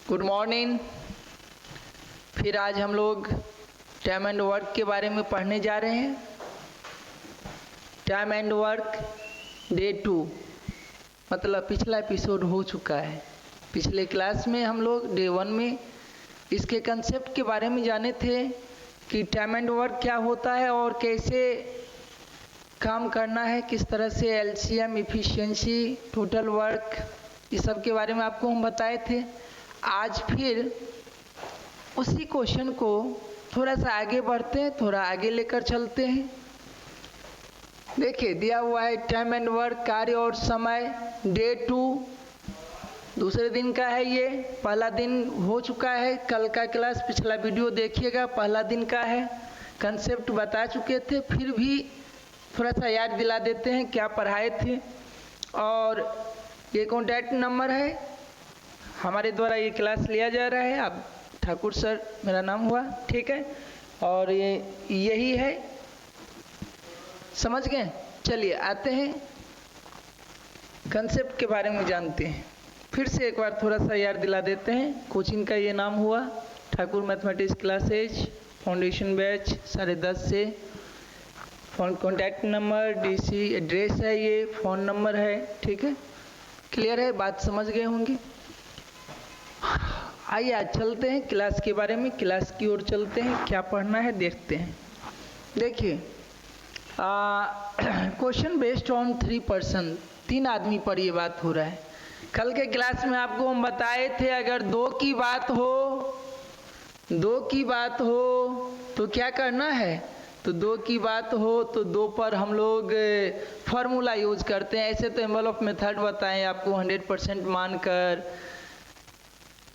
Good morning. फिर आज हम लोग टाइम एंड वर्क के बारे में पढ़ने जा रहे हैं। टाइम एंड वर्क डे 2 मतलब पिछला एपिसोड हो चुका है। पिछले क्लास में हम लोग डे 1 में इसके कंसेप्ट के बारे में जाने थे कि टाइम एंड वर्क क्या होता है और कैसे काम करना है, किस तरह से एलसीएम, इफिशिएंसी, टोटल वर्क, इस सब के बारे में आपको हम बताए थे। आज फिर उसी क्वेश्चन को थोड़ा सा आगे बढ़ते हैं, थोड़ा आगे लेकर चलते हैं। देखिए दिया हुआ है टाइम एंड वर्क, कार्य और समय, डे 2 दूसरे दिन का है। ये पहला दिन हो चुका है, कल का क्लास पिछला वीडियो देखिएगा, पहला दिन का है। कंसेप्ट बता चुके थे, फिर भी थोड़ा सा याद दिला देते हैं क्या पढ़ाए थे। और ये कॉन्टैक्ट नंबर है, हमारे द्वारा ये क्लास लिया जा रहा है। अब ठाकुर सर मेरा नाम हुआ, ठीक है, और ये यही है, समझ गए। चलिए आते हैं कंसेप्ट के बारे में जानते हैं। फिर से एक बार थोड़ा सा याद दिला देते हैं। कोचिंग का ये नाम हुआ Thakur mathematics classes, foundation batch 10:30 से। कॉन्टैक्ट नंबर, डीसी एड्रेस है, ये फ़ोन नंबर है, ठीक है। क्लियर है, बात समझ गए होंगे। आइए आज चलते हैं क्लास के बारे में, क्लास की ओर चलते हैं, क्या पढ़ना है देखते हैं। देखिए क्वेश्चन बेस्ड ऑन 3 पर्सन, 3 आदमी पर ये बात हो रहा है। कल के क्लास में आपको हम बताए थे अगर 2 की बात हो तो क्या करना है। तो 2 की बात हो तो 2 पर हम लोग फार्मूला यूज करते हैं। ऐसे तो एनवेलप मेथड बताएं आपको, 100% मानकर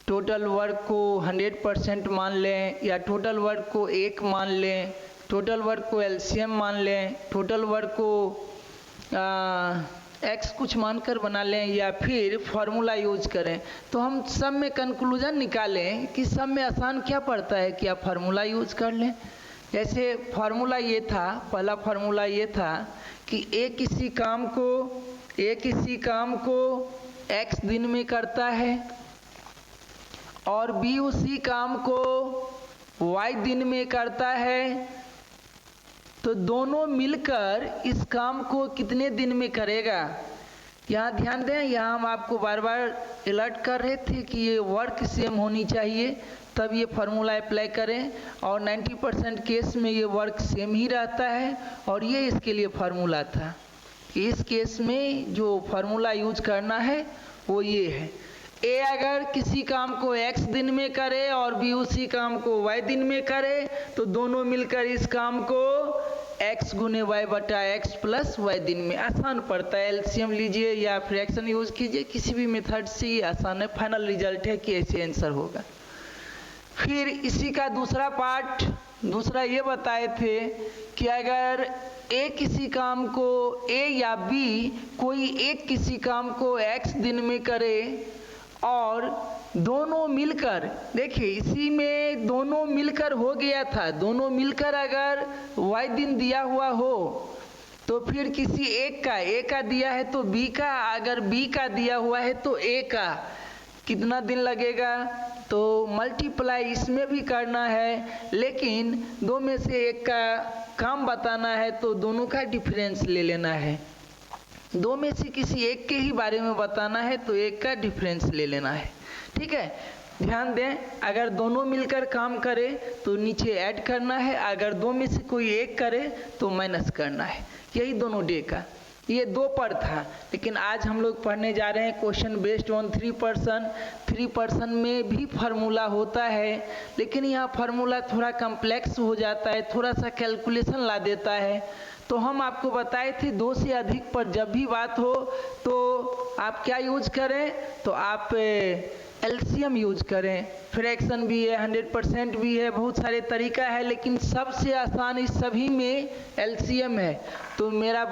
टोटल वर्क को 100% मान लें, या टोटल वर्क को 1 मान लें, टोटल वर्क को एलसीएम मान लें, टोटल वर्क को एक्स कुछ मानकर बना लें, या फिर फार्मूला यूज करें। तो हम सब में कंक्लूजन निकालें कि सब में आसान क्या पड़ता है कि आप फार्मूला यूज कर लें। जैसे फार्मूला ये था, पहला फार्मूला ये था कि ए किसी काम को एक्स दिन में करता है और बी उसी काम को वाई दिन में करता है, तो दोनों मिलकर इस काम को कितने दिन में करेगा। यहाँ ध्यान दें, यहाँ हम आपको बार बार अलर्ट कर रहे थे कि ये वर्क सेम होनी चाहिए, तब ये फार्मूला अप्लाई करें। और 90% केस में ये वर्क सेम ही रहता है, और ये इसके लिए फार्मूला था। इस केस में जो फार्मूला यूज करना है वो ये है, ए अगर किसी काम को x दिन में करे और बी उसी काम को y दिन में करे, तो दोनों मिलकर इस काम को x गुने y बटा x प्लस y दिन में। आसान पड़ता है, एलसीएम लीजिए या फ्रैक्शन यूज कीजिए, किसी भी मेथड से ये आसान है। फाइनल रिजल्ट है कि ऐसे आंसर होगा। फिर इसी का दूसरा पार्ट, दूसरा ये बताए थे कि अगर ए किसी काम को, ए या बी कोई एक किसी काम को x दिन में करे और दोनों मिलकर, देखिए इसी में दोनों मिलकर हो गया था, दोनों मिलकर अगर y दिन दिया हुआ हो तो फिर किसी एक का, a का दिया है तो b का, अगर b का दिया हुआ है तो a का कितना दिन लगेगा। तो मल्टीप्लाई इसमें भी करना है, लेकिन 2 में से एक का काम बताना है तो दोनों का डिफरेंस ले लेना है। 2 में से किसी एक के ही बारे में बताना है तो एक का डिफरेंस ले लेना है, ठीक है। ध्यान दें, अगर दोनों मिलकर काम करे तो नीचे ऐड करना है, अगर 2 में से कोई एक करे तो माइनस करना है। यही दोनों डे का, ये 2 पर था। लेकिन आज हम लोग पढ़ने जा रहे हैं question based on 3 person. 3 person में भी फार्मूला होता है, लेकिन यहाँ फार्मूला थोड़ा कम्प्लेक्स हो जाता है, थोड़ा सा कैलकुलेशन ला देता है। तो हम आपको बताए थे 2 से अधिक पर जब भी बात हो तो आप क्या यूज करें, तो आप एलसीएम यूज करें। फ्रैक्शन भी है, 100% भी है, बहुत सारे तरीका है, लेकिन सबसे आसान इस सभी में एलसीएम है। तो मेरा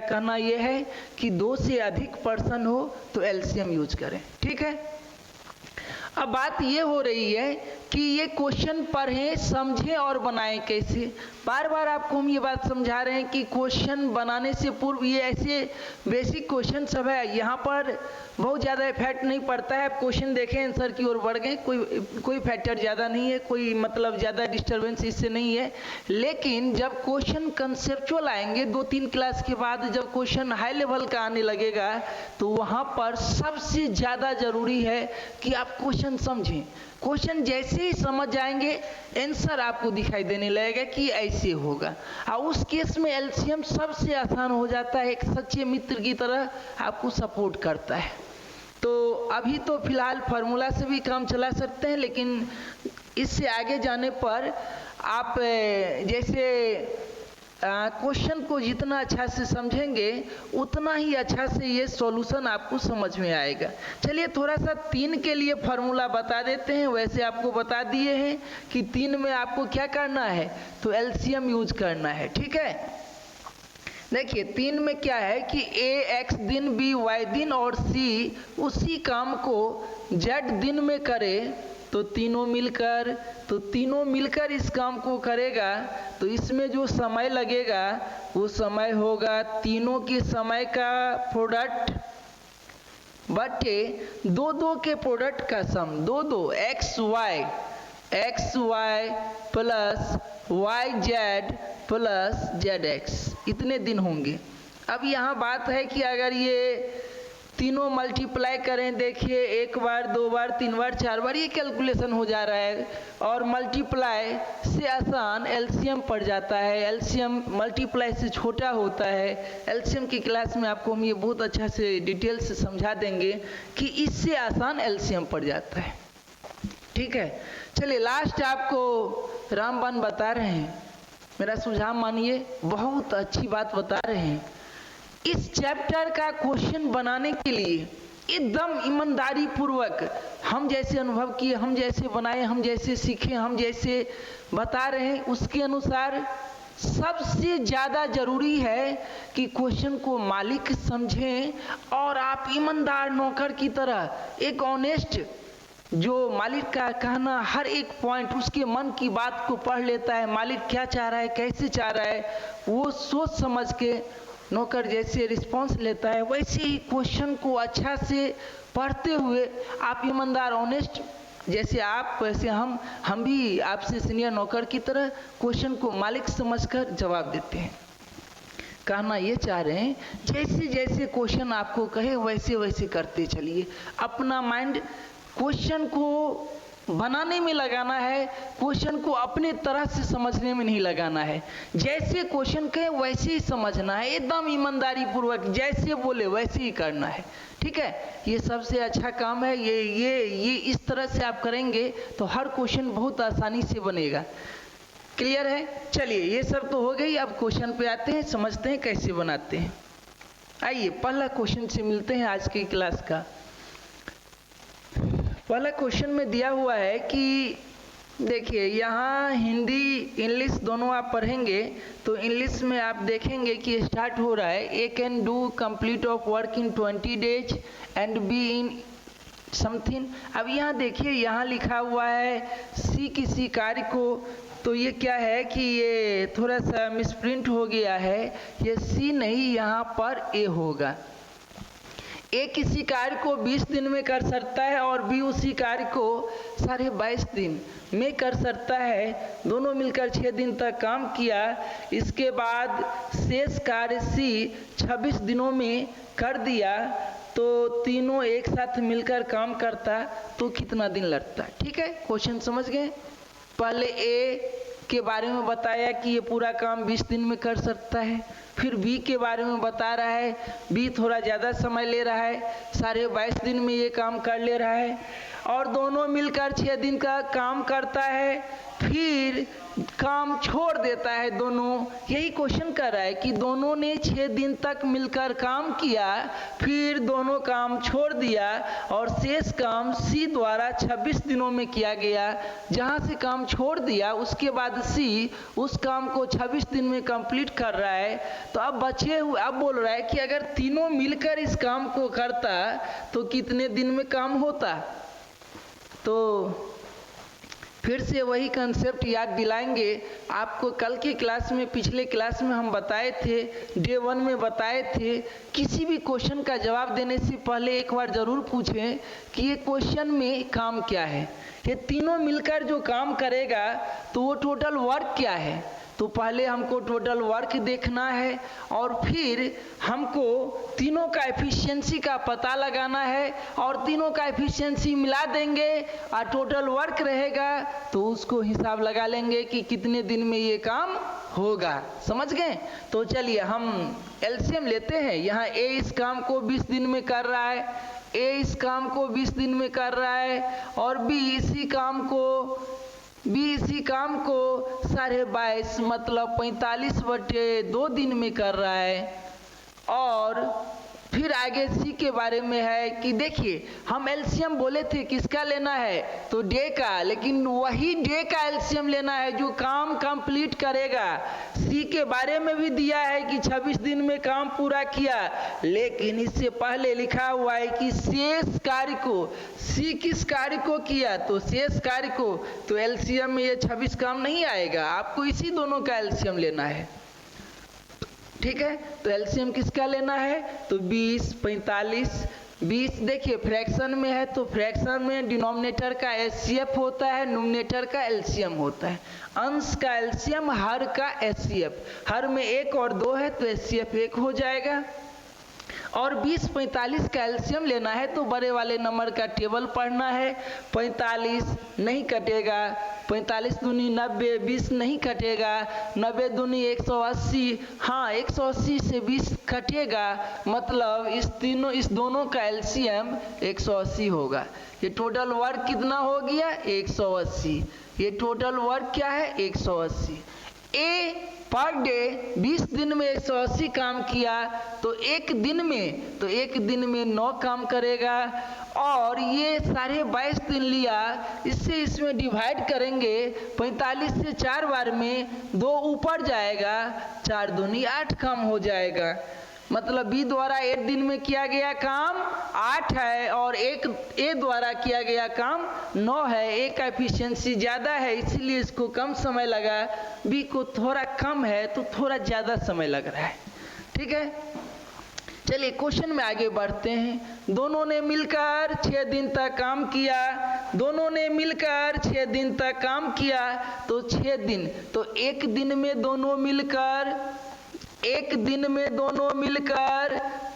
कहना यह है कि 2 से अधिक पर्सन हो तो एलसीएम यूज करें, ठीक है। अब बात ये हो रही है कि ये क्वेश्चन पढ़ें, समझें और बनाएं कैसे। बार बार आपको हम ये बात समझा रहे हैं कि क्वेश्चन बनाने से पूर्व ये ऐसे बेसिक क्वेश्चन सब है, यहाँ पर बहुत ज़्यादा इफेक्ट नहीं पड़ता है। आप क्वेश्चन देखें, आंसर की ओर बढ़ गए, कोई फैक्टर ज़्यादा नहीं है, कोई मतलब ज़्यादा डिस्टर्बेंस इससे नहीं है। लेकिन जब क्वेश्चन कंसेप्चुअल आएंगे 2-3 क्लास के बाद, जब क्वेश्चन हाई लेवल का आने लगेगा, तो वहाँ पर सबसे ज़्यादा ज़रूरी है कि आप क्वेश्चन समझें। क्वेश्चन जैसे ही समझ जाएंगे, आंसर आपको दिखाई देने लगेगा कि ऐसे होगा, और उस केस में एलसीएम सबसे आसान हो जाता है, एक सच्चे मित्र की तरह आपको सपोर्ट करता है। तो अभी तो फिलहाल फार्मूला से भी काम चला सकते हैं, लेकिन इससे आगे जाने पर आप जैसे क्वेश्चन को जितना अच्छा से समझेंगे उतना ही अच्छा से ये सॉल्यूशन आपको समझ में आएगा। चलिए थोड़ा सा 3 के लिए फार्मूला बता देते हैं। वैसे आपको बता दिए हैं कि 3 में आपको क्या करना है, तो एलसीएम यूज करना है, ठीक है। देखिए 3 में क्या है कि ए x दिन, बी y दिन और सी उसी काम को z दिन में करे, तो तीनों मिलकर इस काम को करेगा, तो इसमें जो समय लगेगा वो समय होगा तीनों के समय का प्रोडक्ट बटे 2 के प्रोडक्ट का sum. 2 X Y plus Y Z plus Z X, इतने दिन होंगे। अब यहाँ बात है कि अगर ये तीनों मल्टीप्लाई करें, देखिए 1 बार 2 बार 3 बार 4 बार ये कैलकुलेशन हो जा रहा है, और मल्टीप्लाई से आसान एलसीएम पड़ जाता है। एलसीएम मल्टीप्लाई से छोटा होता है। एलसीएम की क्लास में आपको हम ये बहुत अच्छा से डिटेल से समझा देंगे कि इससे आसान एलसीएम पड़ जाता है, ठीक है। चलिए लास्ट आपको रामबाण बता रहे हैं, मेरा सुझाव मानिए, बहुत अच्छी बात बता रहे हैं। इस चैप्टर का क्वेश्चन बनाने के लिए एकदम ईमानदारी पूर्वक हम जैसे अनुभव किए, हम जैसे बनाए, हम जैसे सीखे, हम जैसे बता रहे हैं, उसके अनुसार सबसे ज़्यादा जरूरी है कि क्वेश्चन को मालिक समझें, और आप ईमानदार नौकर की तरह एक ऑनेस्ट, जो मालिक का कहना हर एक पॉइंट उसके मन की बात को पढ़ लेता है, मालिक क्या चाह रहा है, कैसे चाह रहा है, वो सोच समझ के नौकर जैसे रिस्पांस लेता है, वैसे ही क्वेश्चन को अच्छा से पढ़ते हुए आप ईमानदार ऑनेस्ट, जैसे आप वैसे हम भी आपसे सीनियर नौकर की तरह क्वेश्चन को मालिक समझकर जवाब देते हैं। कहना ये चाह रहे हैं, जैसे जैसे क्वेश्चन आपको कहे वैसे वैसे करते चलिए। अपना माइंड क्वेश्चन को बनाने में लगाना है, क्वेश्चन को अपने तरह से समझने में नहीं लगाना है। जैसे क्वेश्चन कहे वैसे ही समझना है, एकदम ईमानदारी पूर्वक जैसे बोले वैसे ही करना है, ठीक है। ये सबसे अच्छा काम है। ये इस तरह से आप करेंगे तो हर क्वेश्चन बहुत आसानी से बनेगा। क्लियर है? चलिए ये सब तो हो गई, अब क्वेश्चन पे आते हैं, समझते हैं कैसे बनाते हैं। आइए पहला क्वेश्चन से मिलते हैं आज की क्लास का। पहला क्वेश्चन में दिया हुआ है कि देखिए यहाँ हिंदी इंग्लिश दोनों आप पढ़ेंगे, तो इंग्लिश में आप देखेंगे कि स्टार्ट हो रहा है, a can do complete of work in 20 days and be in something. अब यहाँ देखिए, यहाँ लिखा हुआ है सी किसी कार्य को, तो ये क्या है कि ये थोड़ा सा मिसप्रिंट हो गया है, ये सी नहीं यहाँ पर ए होगा। ए किसी कार्य को 20 दिन में कर सकता है और बी उसी कार्य को 22.5 दिन में कर सकता है। दोनों मिलकर 6 दिन तक काम किया, इसके बाद शेष कार्य सी 26 दिनों में कर दिया, तो तीनों एक साथ मिलकर काम करता तो कितना दिन लगता। ठीक है, क्वेश्चन समझ गए। पहले ए के बारे में बताया कि ये पूरा काम 20 दिन में कर सकता है, फिर बी के बारे में बता रहा है, बी थोड़ा ज़्यादा समय ले रहा है, 22.5 दिन में ये काम कर ले रहा है, और दोनों मिलकर 6 दिन का काम करता है, फिर काम छोड़ देता है दोनों। यही क्वेश्चन कर रहा है कि दोनों ने 6 दिन तक मिलकर काम किया, फिर दोनों काम छोड़ दिया और शेष काम सी द्वारा 26 दिनों में किया गया। जहां से काम छोड़ दिया उसके बाद सी उस काम को 26 दिन में कंप्लीट कर रहा है। तो अब बचे हुए, अब बोल रहा है कि अगर तीनों मिलकर इस काम को करता तो कितने दिन में काम होता। तो फिर से वही कंसेप्ट याद दिलाएंगे आपको। कल की क्लास में, पिछले क्लास में हम बताए थे, डे 1 में बताए थे, किसी भी क्वेश्चन का जवाब देने से पहले एक बार जरूर पूछें कि ये क्वेश्चन में काम क्या है। ये तीनों मिलकर जो काम करेगा तो वो टोटल वर्क क्या है। तो पहले हमको टोटल वर्क देखना है और फिर हमको तीनों का एफिशिएंसी का पता लगाना है और तीनों का एफिशिएंसी मिला देंगे और टोटल वर्क रहेगा तो उसको हिसाब लगा लेंगे कि कितने दिन में ये काम होगा। समझ गए? तो चलिए हम एलसीएम लेते हैं। यहाँ ए इस काम को 20 दिन में कर रहा है, ए इस काम को 20 दिन में कर रहा है और बी इसी काम को 22.5 मतलब 45/2 दिन में कर रहा है। और फिर आगे सी के बारे में है कि देखिए हम एलसीएम बोले थे किसका लेना है, तो डे का, लेकिन वही डे का एलसीएम लेना है जो काम कंप्लीट करेगा। सी के बारे में भी दिया है कि 26 दिन में काम पूरा किया, लेकिन इससे पहले लिखा हुआ है कि शेष कार्य को, सी किस कार्य को किया, तो शेष कार्य को, तो एलसीएम में ये 26 काम नहीं आएगा, आपको इसी दोनों का एलसीएम लेना है। ठीक है, तो एलसीएम किसका लेना है, तो 20, 45, 20 देखिए फ्रैक्शन में है तो फ्रैक्शन में डिनोमिनेटर का एचसीएफ होता है, न्यूमरेटर का एलसीएम होता है। अंश का एलसीएम, हर का एचसीएफ, हर में 1 और 2 है तो एचसीएफ 1 हो जाएगा। और 20, 45 का एलसीएम लेना है तो बड़े वाले नंबर का टेबल पढ़ना है। 45 नहीं कटेगा, 45 दूनी 90, 20 नहीं कटेगा, 90 दूनी 180, हाँ 180 से 20 कटेगा, मतलब इस दोनों का एलसीएम 180 होगा। ये टोटल वर्क कितना हो गया, 180। ये टोटल वर्क क्या है, 180। ए पर डे 20 दिन में 180 काम किया तो एक दिन में 9 काम करेगा। और ये 22.5 दिन लिया, इससे इसमें डिवाइड करेंगे, 45 से 4 बार में 2 ऊपर जाएगा, 4 दूनी 8 काम हो जाएगा। मतलब बी द्वारा 1 दिन में किया गया काम 8 है और एक ए द्वारा किया गया काम 9 है। ए का एफिशिएंसी ज़्यादा है इसीलिए इसको कम समय लगा, बी को थोड़ा कम है तो थोड़ा ज़्यादा समय लग रहा है। ठीक है, चलिए क्वेश्चन में आगे बढ़ते हैं। दोनों ने मिलकर 6 दिन तक काम किया, दोनों ने मिलकर 6 दिन तक काम किया तो 6 दिन, तो एक दिन में दोनों मिलकर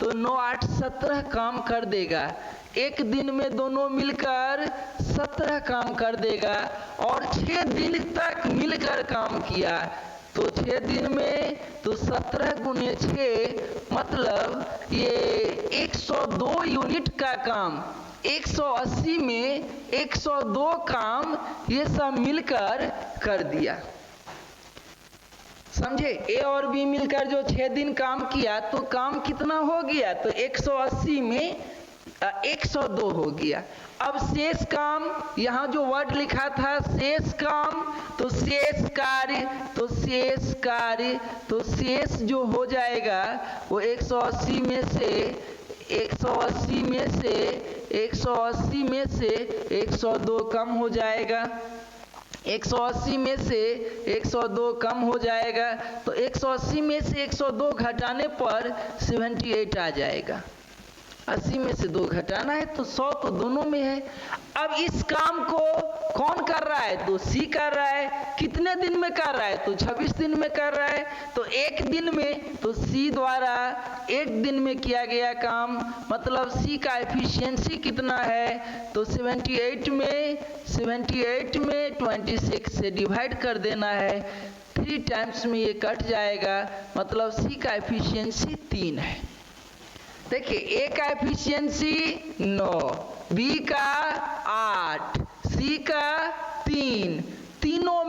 तो 9, 8, 17 काम कर देगा। एक दिन में दोनों मिलकर 17 काम कर देगा और 6 दिन तक मिलकर काम किया तो 6 दिन में तो 17 गुने 6 मतलब ये 102 यूनिट का काम, 180 में 102 काम ये सब मिलकर कर दिया। समझे? ए और बी मिलकर जो 6 दिन काम किया तो काम कितना हो गया, तो 180 में 102 हो गया। अब शेष काम, यहाँ जो वर्ड लिखा था शेष काम, तो शेष जो हो जाएगा वो 180 में से 102 कम हो जाएगा, 180 में से 102 कम हो जाएगा तो 180 में से 102 घटाने पर 78 आ जाएगा। 80 में से 2 घटाना है तो 100 तो दोनों में है। अब इस काम को कौन कर रहा है, तो सी कर रहा है। कितने दिन में कर रहा है, तो 26 दिन में कर रहा है। तो एक दिन में तो सी द्वारा 1 दिन में किया गया काम, मतलब सी का एफिशिएंसी कितना है, तो 78 में 26 से डिवाइड कर देना है। 3 टाइम्स में ये कट जाएगा, मतलब सी का एफिशिएंसी 3 है। देखिए ए का एफिशिएंसी 9, बी का 8, सी का 3, तीनों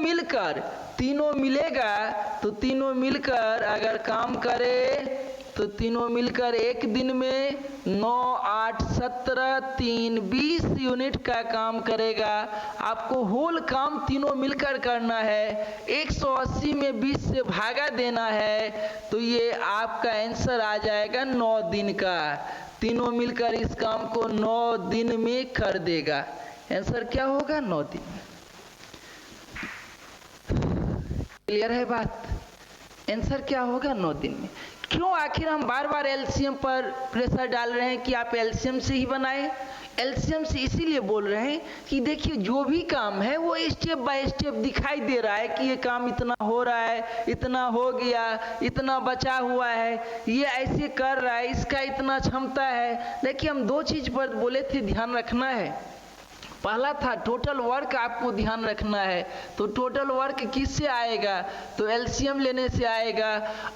मिलेगा तो तीनों मिलकर अगर काम करे तो तीनों मिलकर एक दिन में 9, 8, 17, 3, 20 यूनिट का काम करेगा। आपको होल काम तीनों मिलकर करना है, 180 में 20 से भागा देना है तो ये आपका आंसर आ जाएगा 9 दिन का। तीनों मिलकर इस काम को 9 दिन में कर देगा। आंसर क्या होगा, 9 दिन में। क्लियर है बात? आंसर क्या होगा? 9 दिन में। क्यों आखिर हम बार बार एलसीएम पर प्रेशर डाल रहे हैं कि आप एलसीएम से ही बनाएं? एलसीएम से इसीलिए बोल रहे हैं कि देखिए जो भी काम है वो स्टेप बाय स्टेप दिखाई दे रहा है कि ये काम इतना हो रहा है, इतना हो गया, इतना बचा हुआ है, ये ऐसे कर रहा है, इसका इतना क्षमता है। देखिए हम 2 चीज पर बोले थे ध्यान रखना है। पहला था टोटल वर्क आपको ध्यान रखना है। तो टोटल वर्क किससे आएगा? तो एलसीएम लेने से आएगा।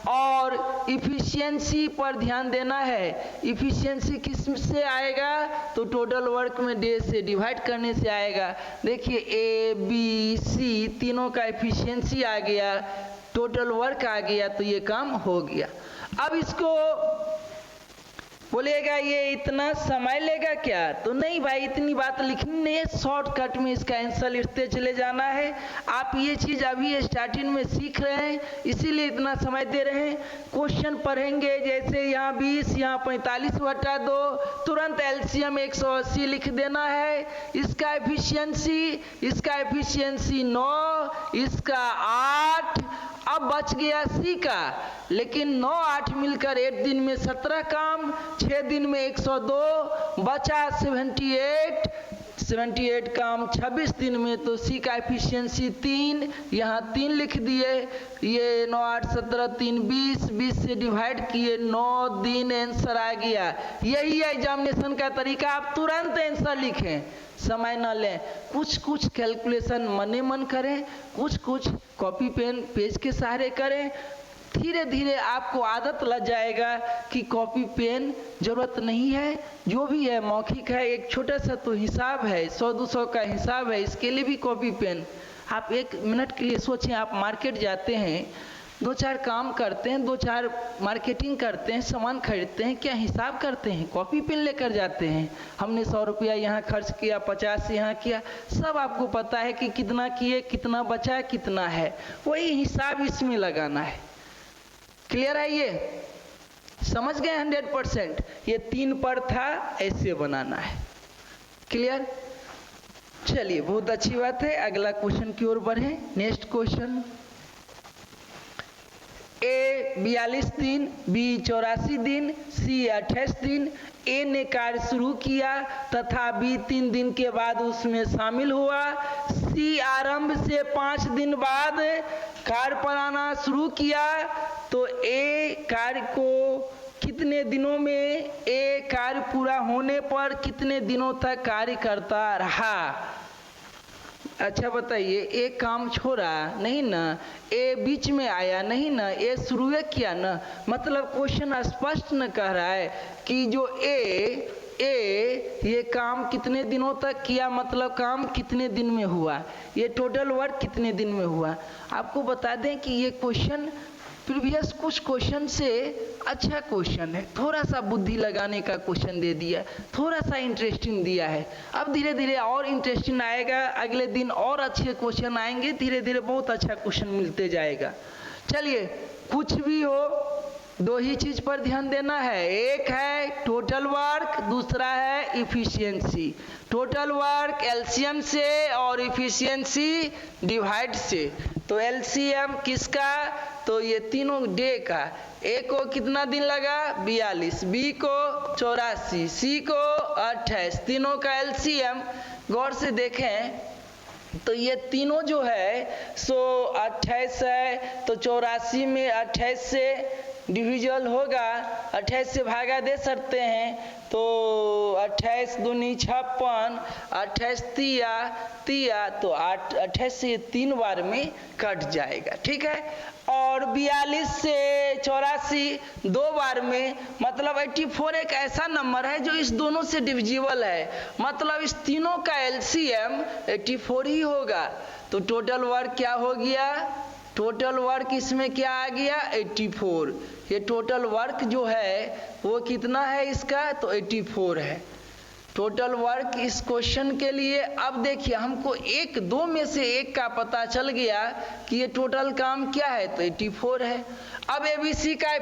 और इफिशियंसी पर ध्यान देना है। इफिशियंसी किस से आएगा? तो टोटल वर्क में डे से डिवाइड करने से आएगा। देखिए ए बी सी तीनों का इफिशियंसी आ गया, टोटल वर्क आ गया, तो ये काम हो गया। अब इसको बोलेगा ये इतना समय लेगा क्या? तो नहीं भाई, इतनी बात लिखनी नहीं है, शॉर्टकट में इसका आंसर लिखते चले जाना है। आप ये चीज अभी स्टार्टिंग में सीख रहे हैं, इसीलिए इतना समय दे रहे हैं। क्वेश्चन पढ़ेंगे, जैसे यहाँ 20, यहाँ 45 बटा 2, तुरंत एलसीएम 180 लिख देना है। इसका एफिशिएंसी 9, इसका 8। अब बच गया सी का, लेकिन 9 8 मिलकर 8 दिन में 17 काम, 6 दिन में 102, बचा 78 काम 26 दिन में। तो सी का एफिशिएंसी 3, यहाँ 3 लिख दिए। ये 9 8 17 3 20 से डिवाइड किए, 9 दिन आंसर आ गया। यही है एग्जामिनेशन का तरीका, आप तुरंत आंसर लिखें, समय न लें। कुछ कैलकुलेशन मने मन करें, कुछ कॉपी पेन पेज के सहारे करें। धीरे धीरे आपको आदत लग जाएगा कि कॉपी पेन जरूरत नहीं है, जो भी है मौखिक है। एक छोटा सा तो हिसाब है, 100-200 का हिसाब है, इसके लिए भी कॉपी पेन। आप 1 मिनट के लिए सोचें, आप मार्केट जाते हैं, 2-4 काम करते हैं, 2-4 मार्केटिंग करते हैं, सामान खरीदते हैं, क्या हिसाब करते हैं? कॉपी पेन लेकर जाते हैं। हमने 100 रुपया यहाँ खर्च किया, 50 यहाँ किया, सब आपको पता है कि कितना किए, कितना बचा, कितना है। वही हिसाब इसमें लगाना है। क्लियर है? ये समझ गए 100%? ये 3 पर था, ऐसे बनाना है। क्लियर? चलिए, बहुत अच्छी बात है। अगला क्वेश्चन की ओर बढ़े। नेक्स्ट क्वेश्चन, ए 42 दिन, बी 84 दिन, सी 28 दिन। ए ने कार्य शुरू किया तथा बी 3 दिन के बाद उसमें शामिल हुआ। सी आरंभ से 5 दिन बाद कार्य पर आना शुरू किया। तो ए कार्य को कितने दिनों में, ए कार्य पूरा होने पर कितने दिनों तक कार्य करता रहा? अच्छा बताइए, ए काम छोड़ा नहीं ना, ए बीच में आया नहीं ना, ए शुरू किया ना। मतलब क्वेश्चन स्पष्ट न कह रहा है कि जो ये काम कितने दिनों तक किया, मतलब काम कितने दिन में हुआ, ये टोटल वर्क कितने दिन में हुआ। आपको बता दें कि ये क्वेश्चन प्रीवियस कुछ क्वेश्चन से अच्छा क्वेश्चन है, थोड़ा सा बुद्धि लगाने का क्वेश्चन दे दिया, थोड़ा सा इंटरेस्टिंग दिया है। अब धीरे धीरे और इंटरेस्टिंग आएगा, अगले दिन और अच्छे क्वेश्चन आएंगे, धीरे धीरे बहुत अच्छा क्वेश्चन मिलते जाएगा। चलिए, कुछ भी हो, 2 ही चीज पर ध्यान देना है। एक है टोटल वर्क, दूसरा है इफिशियंसी। टोटल वर्क एलसीएम से और इफिशियंसी डिवाइड से। तो एलसीएम किसका? तो ये तीनों डे का। ए को कितना दिन लगा? 42, बी को 84, सी को 28, तीनों का एलसीएम गौर से देखें तो ये तीनों जो है सो 28 है, तो 84 में 28 से डिविजल होगा, 28 से भागा दे सकते हैं। तो 28 दूनी 56, 28 तिया, तो 28 से 3 बार में कट जाएगा। ठीक है। और 42 से 84 2 बार में, मतलब 84 एक ऐसा नंबर है जो इस दोनों से डिविजिबल है, मतलब इस तीनों का एलसीएम 84 ही होगा। तो टोटल वर्क क्या हो गया? टोटल वर्क इसमें क्या आ गया? 84। ये टोटल वर्क जो है वो कितना है इसका? तो 84 है टोटल वर्क इस क्वेश्चन के लिए। अब देखिए, हमको 1-2 में से एक का पता चल गया कि ये टोटल काम क्या है, तो 84 है। अब एबीसी का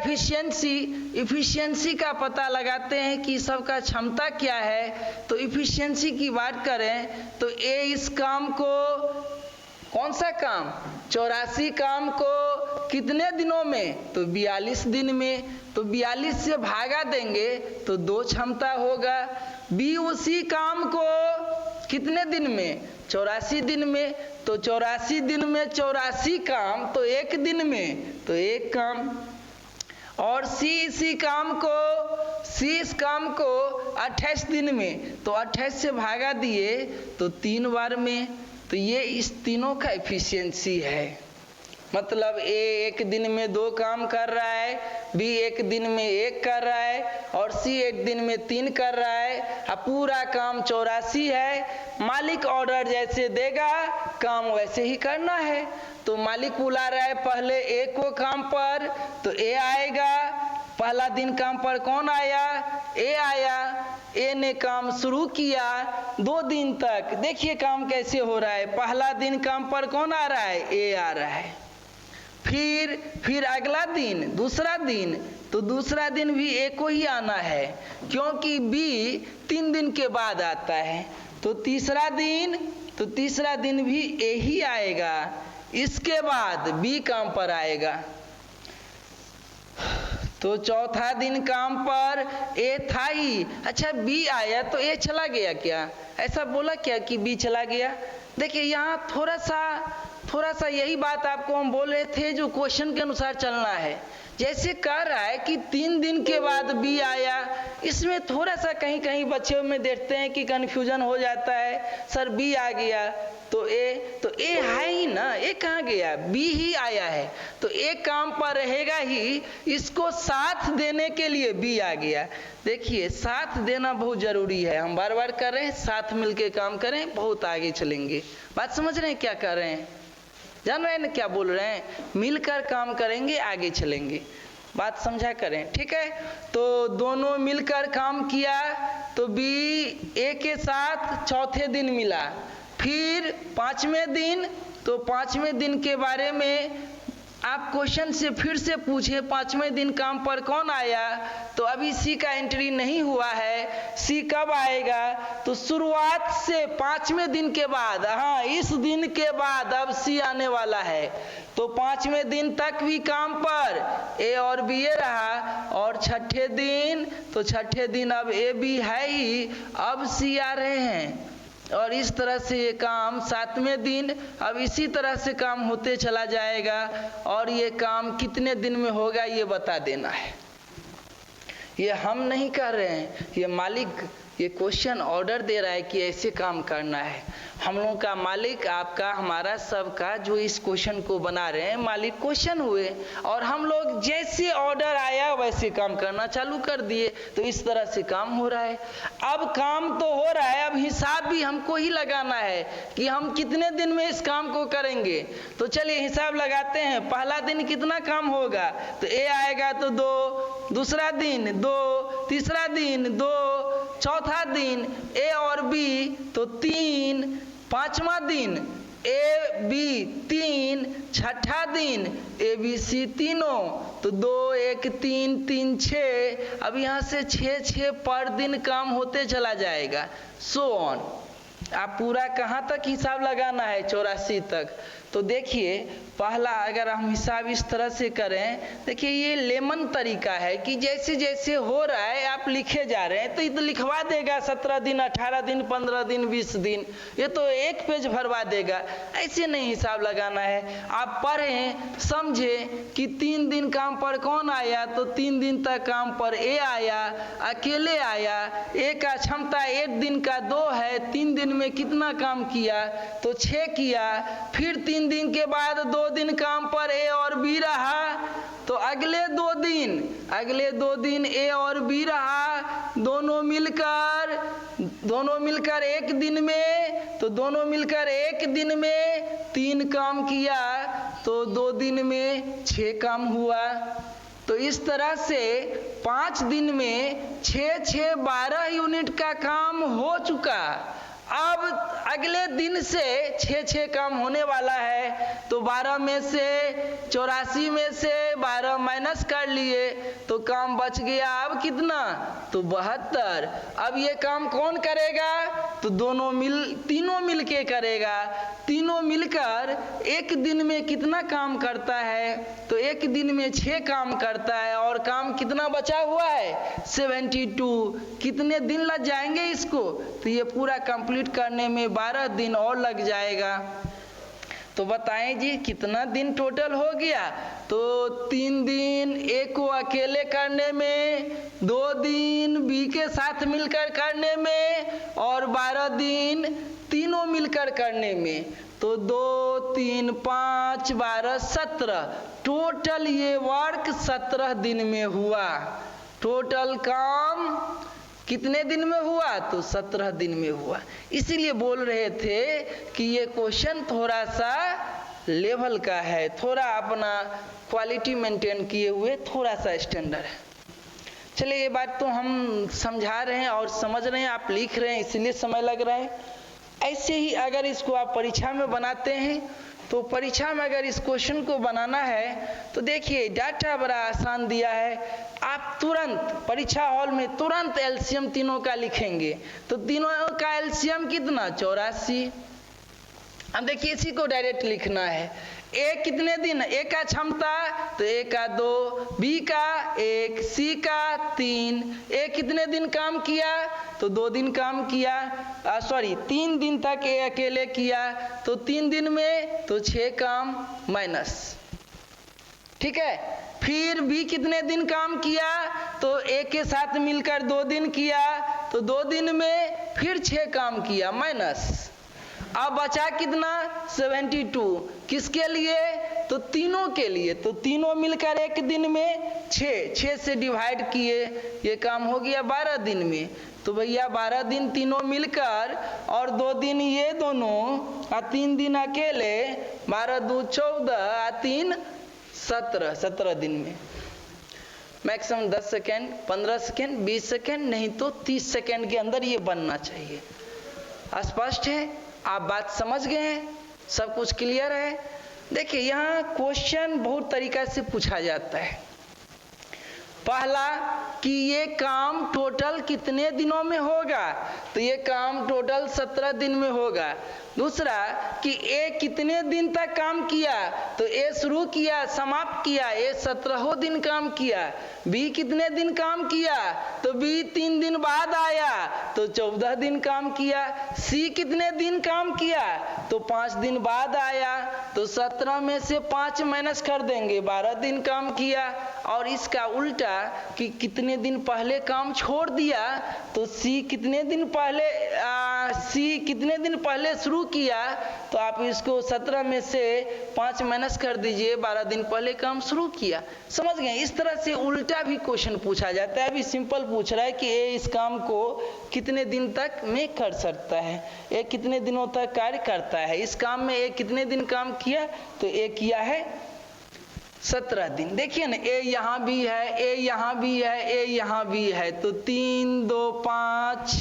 इफिशियंसी का पता लगाते हैं कि सबका क्षमता क्या है। तो इफिशियंसी की बात करें तो ए इस काम को कौन सा काम? 84 काम को कितने दिनों में? तो 42 दिन में। तो 42 से भागा देंगे तो 2 क्षमता होगा। बी उसी काम को कितने दिन में? 84 दिन में। तो 84 दिन में 84 काम, तो 1 दिन में तो 1 काम। और सी इसी काम को 28 दिन में, तो 28 से भागा दिए तो 3 बार में। तो ये इस तीनों का एफिशिएंसी है। मतलब ए 1 दिन में 2 काम कर रहा है, बी 1 दिन में 1 कर रहा है, और सी 1 दिन में 3 कर रहा है। अब पूरा काम 84 है। मालिक ऑर्डर जैसे देगा काम वैसे ही करना है। तो मालिक बुला रहा है पहले ए को काम पर, तो ए आएगा। पहला दिन काम पर कौन आया? ए आया। ए ने काम शुरू किया 2 दिन तक। देखिए काम कैसे हो रहा है। पहला दिन काम पर कौन आ रहा है? ए आ रहा है। फिर अगला दिन, दूसरा दिन, तो दूसरा दिन भी ए को ही आना है, क्योंकि बी 3 दिन के बाद आता है। तो तीसरा दिन भी ए ही आएगा। इसके बाद बी काम पर आएगा। तो चौथा दिन काम पर ए था ही। अच्छा बी आया तो ए चला गया क्या? ऐसा बोला क्या कि बी चला गया? देखिए यहाँ थोड़ा सा यही बात आपको हम बोल रहे थे, जो क्वेश्चन के अनुसार चलना है। जैसे कह रहा है कि 3 दिन के बाद बी आया, इसमें थोड़ा सा कहीं बच्चों में देखते हैं कि कन्फ्यूजन हो जाता है। सर बी आ गया तो ए है ही ना, ए कहाँ गया? बी ही आया है, तो ए काम पर रहेगा ही। इसको साथ देने के लिए बी आ गया। देखिए साथ देना बहुत जरूरी है। हम बार बार कर रहे हैं, साथ मिलके काम करें, बहुत आगे चलेंगे। बात समझ रहे हैं क्या कर रहे हैं? जान रहे हैं ना क्या बोल रहे हैं? मिलकर काम करेंगे, आगे चलेंगे। बात समझा करें, ठीक है? तो दोनों मिलकर काम किया तो बी ए के साथ चौथे दिन मिला। फिर 5वें दिन, तो 5वें दिन के बारे में आप क्वेश्चन से फिर से पूछे 5वें दिन काम पर कौन आया? तो अभी सी का एंट्री नहीं हुआ है। सी कब आएगा? तो शुरुआत से 5वें दिन के बाद, हाँ इस दिन के बाद अब सी आने वाला है। तो 5वें दिन तक भी काम पर ए और बी ए रहा, और छठे दिन अब ए बी है ही, अब सी आ रहे हैं। और इस तरह से ये काम 7वें दिन अब इसी तरह से काम होते चला जाएगा। और ये काम कितने दिन में होगा ये बता देना है। ये हम नहीं कर रहे हैं, ये मालिक ये क्वेश्चन ऑर्डर दे रहा है कि ऐसे काम करना है। हम लोगों का मालिक, आपका, हमारा, सबका जो इस क्वेश्चन को बना रहे हैं मालिक क्वेश्चन हुए, और हम लोग जैसे ऑर्डर आया वैसे काम करना चालू कर दिए। तो इस तरह से काम हो रहा है। अब काम तो हो रहा है, अब हिसाब भी हमको ही लगाना है कि हम कितने दिन में इस काम को करेंगे। तो चलिए हिसाब लगाते हैं। पहला दिन कितना काम होगा? तो ए आएगा तो 2, दूसरा दिन 2, तीसरा दिन 2, चौथा दिन ए और बी तो 3, 5वां दिन ए बी 3, छठा दिन ए बी सी तीनों, तो 2, 1, 3, 3, 6। अब यहाँ से 6 पर दिन काम होते चला जाएगा, सो ऑन। आप पूरा कहाँ तक हिसाब लगाना है? 84 तक। तो देखिए पहला अगर हम हिसाब इस तरह से करें, देखिए ये लेमन तरीका है कि जैसे जैसे हो रहा है आप लिखे जा रहे हैं। तो ये तो लिखवा देगा 17 दिन, 18 दिन, 15 दिन, 20 दिन, ये तो 1 पेज भरवा देगा। ऐसे नहीं हिसाब लगाना है। आप पढ़ें, समझें कि 3 दिन काम पर कौन आया? तो 3 दिन तक काम पर ए आया, अकेले आया। ए का क्षमता 1 दिन का 2 है। 3 दिन में कितना काम किया? तो 6 किया। फिर 3 दिन के बाद 2 दिन काम पर ए और बी रहा, तो अगले 2 दिन ए और बी रहा। दोनों मिलकर 1 दिन में, तो दोनों मिलकर 1 दिन में 3 काम किया, तो 2 दिन में 6 काम हुआ। तो इस तरह से 5 दिन में 6, 12 यूनिट का काम हो चुका। अब अगले दिन से 6 काम होने वाला है, तो 12 में से 84 में से 12 माइनस कर लिए तो काम बच गया अब कितना, तो 72। अब ये काम कौन करेगा, तो तीनों मिल के करेगा। तीनों मिलकर एक दिन में कितना काम करता है, तो एक दिन में 6 काम करता है और काम कितना बचा हुआ है 72। कितने दिन लग जाएंगे इसको, तो ये पूरा कंप्लीट करने में 12 दिन और लग जाएगा। तो बताएं जी कितना दिन टोटल हो गया, तो 3 दिन ए को अकेले करने में, 2 दिन बी के साथ मिलकर करने में और 12 दिन तीनों मिलकर करने में। तो 2, 3, 5, 12, 17 टोटल ये वर्क 17 दिन में हुआ। टोटल काम कितने दिन में हुआ, तो 17 दिन में हुआ। इसीलिए बोल रहे थे कि ये क्वेश्चन थोड़ा सा लेवल का है, थोड़ा अपना क्वालिटी मेंटेन किए हुए थोड़ा सा स्टैंडर्ड है। चलिए ये बात तो हम समझा रहे हैं और समझ रहे हैं, आप लिख रहे हैं इसलिए समय लग रहा है। ऐसे ही अगर इसको आप परीक्षा में बनाते हैं, तो परीक्षा में अगर इस क्वेश्चन को बनाना है तो देखिए डाटा बड़ा आसान दिया है। आप तुरंत परीक्षा हॉल में तुरंत एलसीएम तीनों का लिखेंगे, तो तीनों का एलसीएम कितना 84। अब देखिए इसी को डायरेक्ट लिखना है। ए कितने दिन, ए का क्षमता तो ए का 2, बी का 1, सी का 3। ए कितने दिन काम किया, तो 2 दिन काम किया, 3 दिन तक ए अकेले किया, तो 3 दिन में तो 6 काम माइनस, ठीक है। फिर बी कितने दिन काम किया, तो ए के साथ मिलकर 2 दिन किया, तो 2 दिन में फिर 6 काम किया माइनस। अब बचा कितना 72, किसके लिए, तो तीनों के लिए। तो तीनों मिलकर एक दिन में 6 से डिवाइड किए, ये काम हो गया 12 दिन में। तो भैया 12 दिन तीनों मिलकर और 2 दिन ये दोनों और 3 दिन अकेले, 12 2 14 और 3 17 दिन में। मैक्सिमम 10 सेकेंड, 15 सेकेंड, 20 सेकेंड, नहीं तो 30 सेकेंड के अंदर ये बनना चाहिए। स्पष्ट है, आप बात समझ गए हैं, सब कुछ क्लियर है। देखिए यहाँ क्वेश्चन बहुत तरीका से पूछा जाता है। पहला कि ये काम टोटल कितने दिनों में होगा, तो ये काम टोटल 17 दिन में होगा। दूसरा कि ए कितने दिन तक काम किया, तो ए शुरू किया समाप्त किया, ए 17 दिन काम किया। बी कितने दिन काम किया, तो बी 3 दिन बाद आया, तो 14 दिन काम किया। सी कितने दिन काम किया, तो 5 दिन बाद आया, तो 17 में से 5 माइनस कर देंगे, 12 दिन काम किया। और इसका उल्टा कि कितने दिन पहले काम छोड़ दिया, तो सी कितने दिन पहले शुरू किया, तो आप इसको 17 में से 5 माइनस कर दीजिए, 12 दिन पहले काम शुरू किया। समझ गए, इस तरह से उल्टा भी क्वेश्चन पूछा जाता है। अभी सिंपल पूछ रहा है कि ए इस काम को कितने दिन तक में कर सकता है, ए कितने दिनों तक कार्य करता है। इस काम में ए कितने दिन काम किया, तो ए किया है 17 दिन। देखिए ना, ए यहाँ भी है, ए यहाँ भी है, ए यहाँ भी है, तो 3 2 5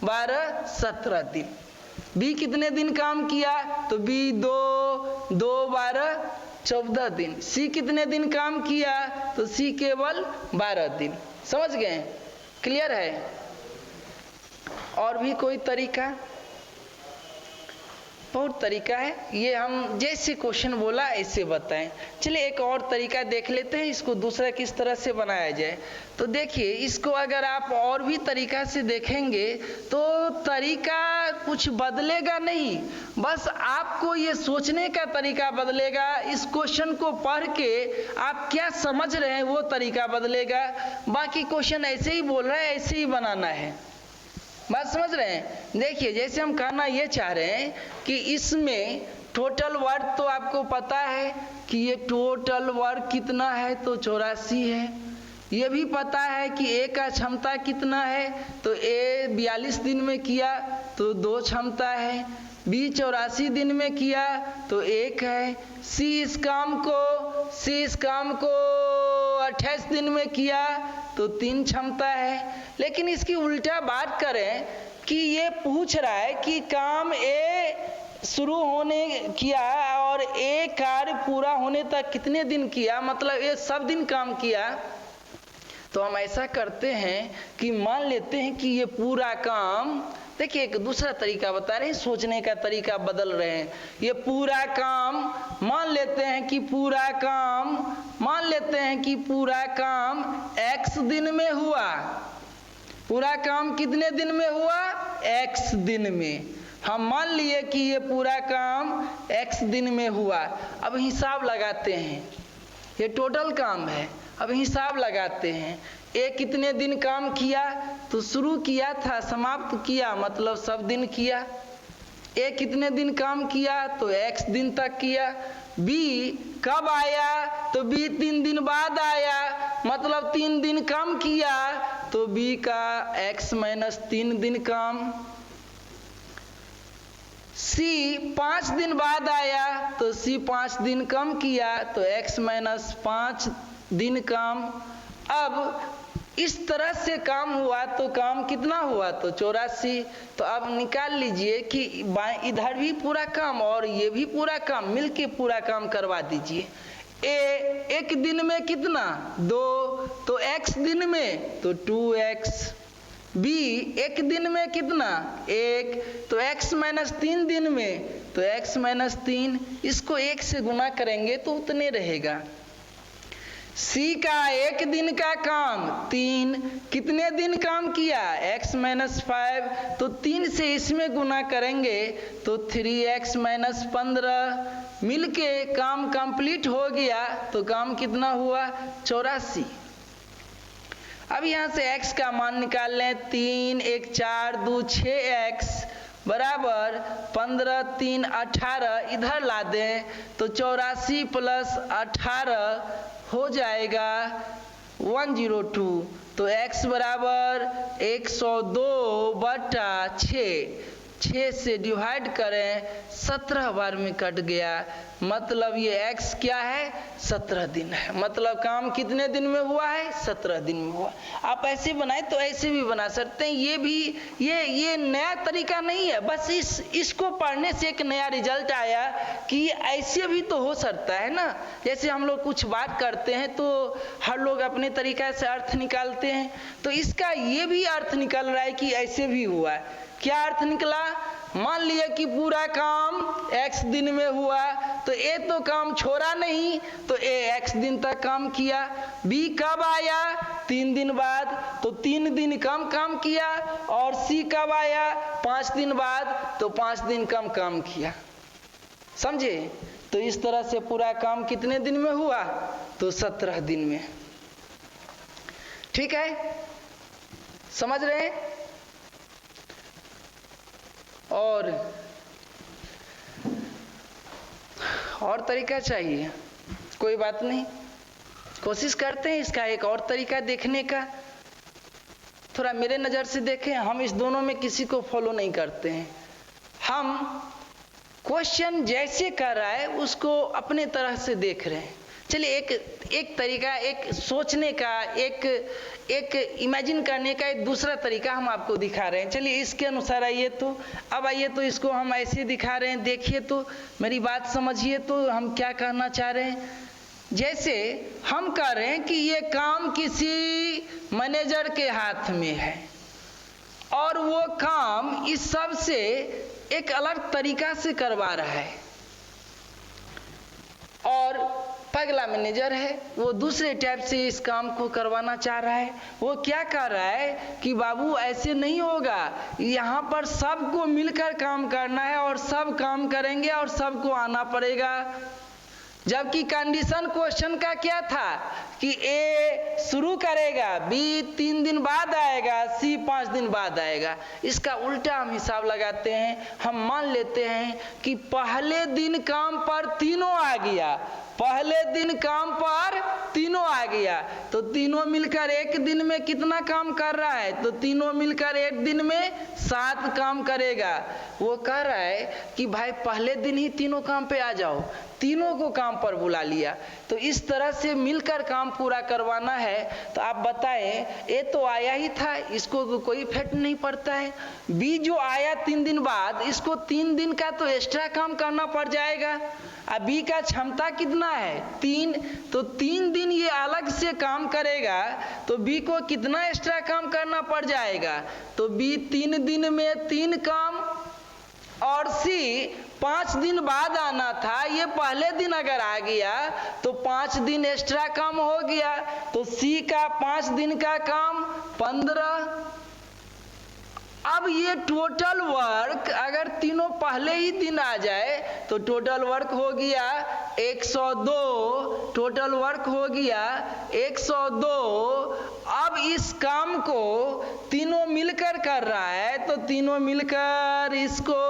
12 17 दिन। बी कितने दिन काम किया, तो बी 2 2 12 14 दिन। सी कितने दिन काम किया, तो सी केवल 12 दिन। समझ गए, क्लियर है। और भी कोई तरीका, बहुत तरीका है, ये हम जैसे क्वेश्चन बोला ऐसे बताएं। चलिए एक और तरीका देख लेते हैं, इसको दूसरा किस तरह से बनाया जाए। तो देखिए इसको अगर आप और भी तरीका से देखेंगे तो तरीका कुछ बदलेगा नहीं, बस आपको ये सोचने का तरीका बदलेगा। इस क्वेश्चन को पढ़ के आप क्या समझ रहे हैं वो तरीका बदलेगा। बाकी क्वेश्चन ऐसे ही बोल रहा है, ऐसे ही बनाना है। बात समझ रहे हैं। देखिए जैसे हम कहना ये चाह रहे हैं कि इसमें टोटल वर्क तो आपको पता है कि ये टोटल वर्क कितना है, तो 84 है। ये भी पता है कि ए का क्षमता कितना है, तो ए 42 दिन में किया तो 2 क्षमता है। बी 84 दिन में किया तो 1 है। सी इस काम को 28 दिन में किया तो 3 क्षमता है। लेकिन इसकी उल्टा बात करें कि ये पूछ रहा है कि काम ए शुरू होने किया और ए कार्य पूरा होने तक कितने दिन किया, मतलब ये सब दिन काम किया। तो हम ऐसा करते हैं कि मान लेते हैं कि ये पूरा काम, देखिए एक दूसरा तरीका बता रहे हैं, सोचने का तरीका बदल रहे हैं। ये पूरा काम मान लेते हैं कि पूरा काम x दिन में हुआ। पूरा काम कितने दिन में हुआ? x दिन में। हम मान लिए कि ये पूरा काम x दिन में हुआ। अब हिसाब लगाते हैं, ये टोटल काम है। अब हिसाब लगाते हैं, ए कितने दिन काम किया? तो शुरू किया था, समाप्त किया मतलब सब दिन किया। ए कितने दिन काम किया? तो x दिन तक किया। बी कब आया? तो बी 3 दिन बाद आया, मतलब 3 दिन काम किया, तो बी का x माइनस 3 दिन काम। सी 5 दिन बाद आया, तो सी 5 दिन कम किया, तो x माइनस 5 दिन काम। अब इस तरह से काम हुआ तो काम कितना हुआ? तो 84। तो अब निकाल लीजिए कि इधर भी पूरा काम और ये भी पूरा काम, मिलके पूरा काम करवा दीजिए। ए एक दिन में कितना? 2, तो x दिन में तो 2x। बी एक दिन में कितना? 1, तो x माइनस 3 दिन में तो x माइनस 3। इसको 1 से गुना करेंगे तो उतने रहेगा। सी का एक दिन का काम 3, कितने दिन काम किया? x माइनस 5, तो 3 से इसमें गुना करेंगे तो 3x माइनस 15, मिलके काम कंप्लीट हो गया। तो काम कितना हुआ? 84। अब यहाँ से x का मान निकाल लें। 3, 1, 4, 2, 6x बराबर 15, 3, 18 इधर ला दें तो 84 प्लस 18 हो जाएगा 102। तो x बराबर 102/6, 6 से डिवाइड करें 17 बार में कट गया, मतलब ये x क्या है? 17 दिन है। मतलब काम कितने दिन में हुआ है? 17 दिन में हुआ। आप ऐसे बनाए तो ऐसे भी बना सकते हैं। ये भी ये नया तरीका नहीं है, बस इसको पढ़ने से एक नया रिजल्ट आया कि ऐसे भी तो हो सकता है ना। जैसे हम लोग कुछ बात करते हैं तो हर लोग अपने तरीका से अर्थ निकालते हैं, तो इसका ये भी अर्थ निकल रहा है कि ऐसे भी हुआ है। क्या अर्थ निकला? मान लिया कि पूरा काम x दिन में हुआ, तो ए तो काम छोड़ा नहीं, तो ए x दिन तक काम किया। b कब आया? 3 दिन बाद, तो 3 दिन कम काम किया। और c कब आया? 5 दिन बाद, तो 5 दिन कम काम किया। समझे? तो इस तरह से पूरा काम कितने दिन में हुआ? तो 17 दिन में। ठीक है, समझ रहे हैं? और तरीका चाहिए? कोई बात नहीं, कोशिश करते हैं इसका एक और तरीका देखने का। थोड़ा मेरे नज़र से देखें, हम इस दोनों में किसी को फॉलो नहीं करते हैं। हम क्वेश्चन जैसे कर रहा है उसको अपने तरह से देख रहे हैं। चलिए एक तरीका, एक सोचने का, एक इमेजिन करने का एक दूसरा तरीका हम आपको दिखा रहे हैं। चलिए इसके अनुसार आइए। तो अब आइए तो इसको हम ऐसे दिखा रहे हैं, देखिए तो मेरी बात समझिए तो हम क्या कहना चाह रहे हैं। जैसे हम कह रहे हैं कि ये काम किसी मैनेजर के हाथ में है और वो काम इस सब से एक अलग तरीका से करवा रहा है, और पगला मैनेजर है, वो दूसरे टाइप से इस काम को करवाना चाह रहा है। वो क्या कर रहा है कि बाबू ऐसे नहीं होगा, यहाँ पर सबको मिलकर काम करना है और सब काम करेंगे और सबको आना पड़ेगा। जबकि कंडीशन क्वेश्चन का क्या था कि ए शुरू करेगा, बी 3 दिन बाद आएगा, सी 5 दिन बाद आएगा। इसका उल्टा हम हिसाब लगाते हैं। हम मान लेते हैं कि पहले दिन काम पर तीनों आ गया, पहले दिन काम पर तीनों आ गया, तो तीनों मिलकर एक दिन में कितना काम कर रहा है? तो तीनों मिलकर एक दिन में 7 काम करेगा। वो कह रहा है कि भाई पहले दिन ही तीनों काम पे आ जाओ, तीनों को काम पर बुला लिया। तो इस तरह से मिलकर काम पूरा करवाना है। तो आप बताएं, ए तो आया ही था, इसको तो कोई इफेक्ट नहीं पड़ता है। बी जो आया 3 दिन बाद, इसको 3 दिन का तो एक्स्ट्रा काम करना पड़ जाएगा। अब बी का क्षमता कितना है? 3, तो 3 दिन ये अलग से काम करेगा, तो बी को कितना एक्स्ट्रा काम करना पड़ जाएगा? तो बी 3 दिन में 3 काम, और सी 5 दिन बाद आना था, ये पहले दिन अगर आ गया तो 5 दिन एक्स्ट्रा काम हो गया। तो सी का 5 दिन का काम 15। अब ये टोटल वर्क अगर तीनों पहले ही दिन आ जाए तो टोटल वर्क हो गया 102, टोटल वर्क हो गया 102। अब इस काम को तीनों मिलकर कर रहा है, तो तीनों मिलकर इसको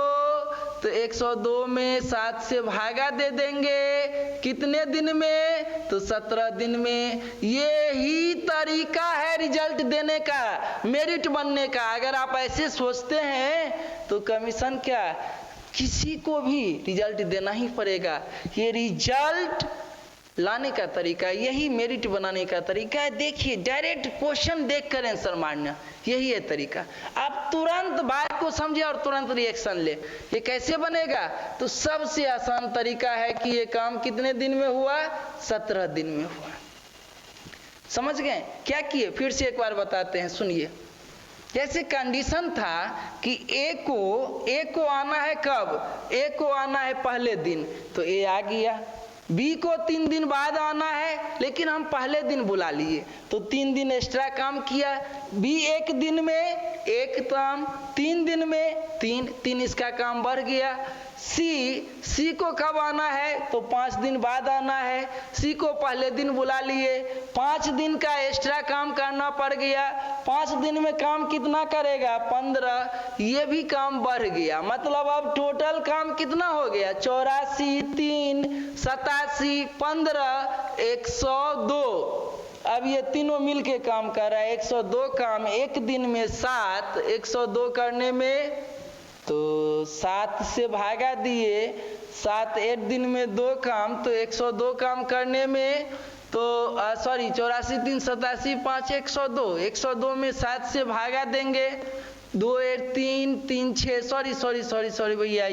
तो 102 में 7 से भागा दे देंगे। कितने दिन में? तो 17 दिन में। ये ही तरीका है रिजल्ट देने का, मेरिट बनने का। अगर आप ऐसे सोचते हैं तो कमीशन क्या, किसी को भी रिजल्ट देना ही पड़ेगा। ये रिजल्ट लाने का तरीका, यही मेरिट बनाने का तरीका है। देखिए, डायरेक्ट क्वेश्चन देखकर आंसर मारना, यही है तरीका। आप तुरंत बात को समझे और तुरंत रिएक्शन ले। ये कैसे बनेगा? तो सबसे आसान तरीका है कि ये काम कितने दिन में हुआ? 17 दिन में हुआ। समझ गए? क्या किए फिर से एक बार बताते हैं, सुनिए। जैसे कंडीशन था कि ए को आना है कब? ए को आना है पहले दिन, तो ए आ गया। बी को 3 दिन बाद आना है, लेकिन हम पहले दिन बुला लिए, तो 3 दिन एक्स्ट्रा काम किया। बी 1 दिन में 1 काम, 3 दिन में 3 इसका काम बढ़ गया। सी को कब आना है? तो 5 दिन बाद आना है। सी को पहले दिन बुला लिए, 5 दिन का एक्स्ट्रा काम करना पड़ गया। 5 दिन में काम कितना करेगा? 15। ये भी काम बढ़ गया, मतलब अब टोटल काम कितना हो गया? 84, 3, 87, 15, 102। अब ये तीनों मिलके काम कर रहा है। 102 काम एक दिन में 7, 102 करने में तो 7 से भागा दिए, 7 एक दिन में 2 काम, तो 102 काम करने में तो 84, 3, 87, 5, 102। 102 में 7 से भागा देंगे, 2, 1, 3, 3, 6। सॉरी भैया,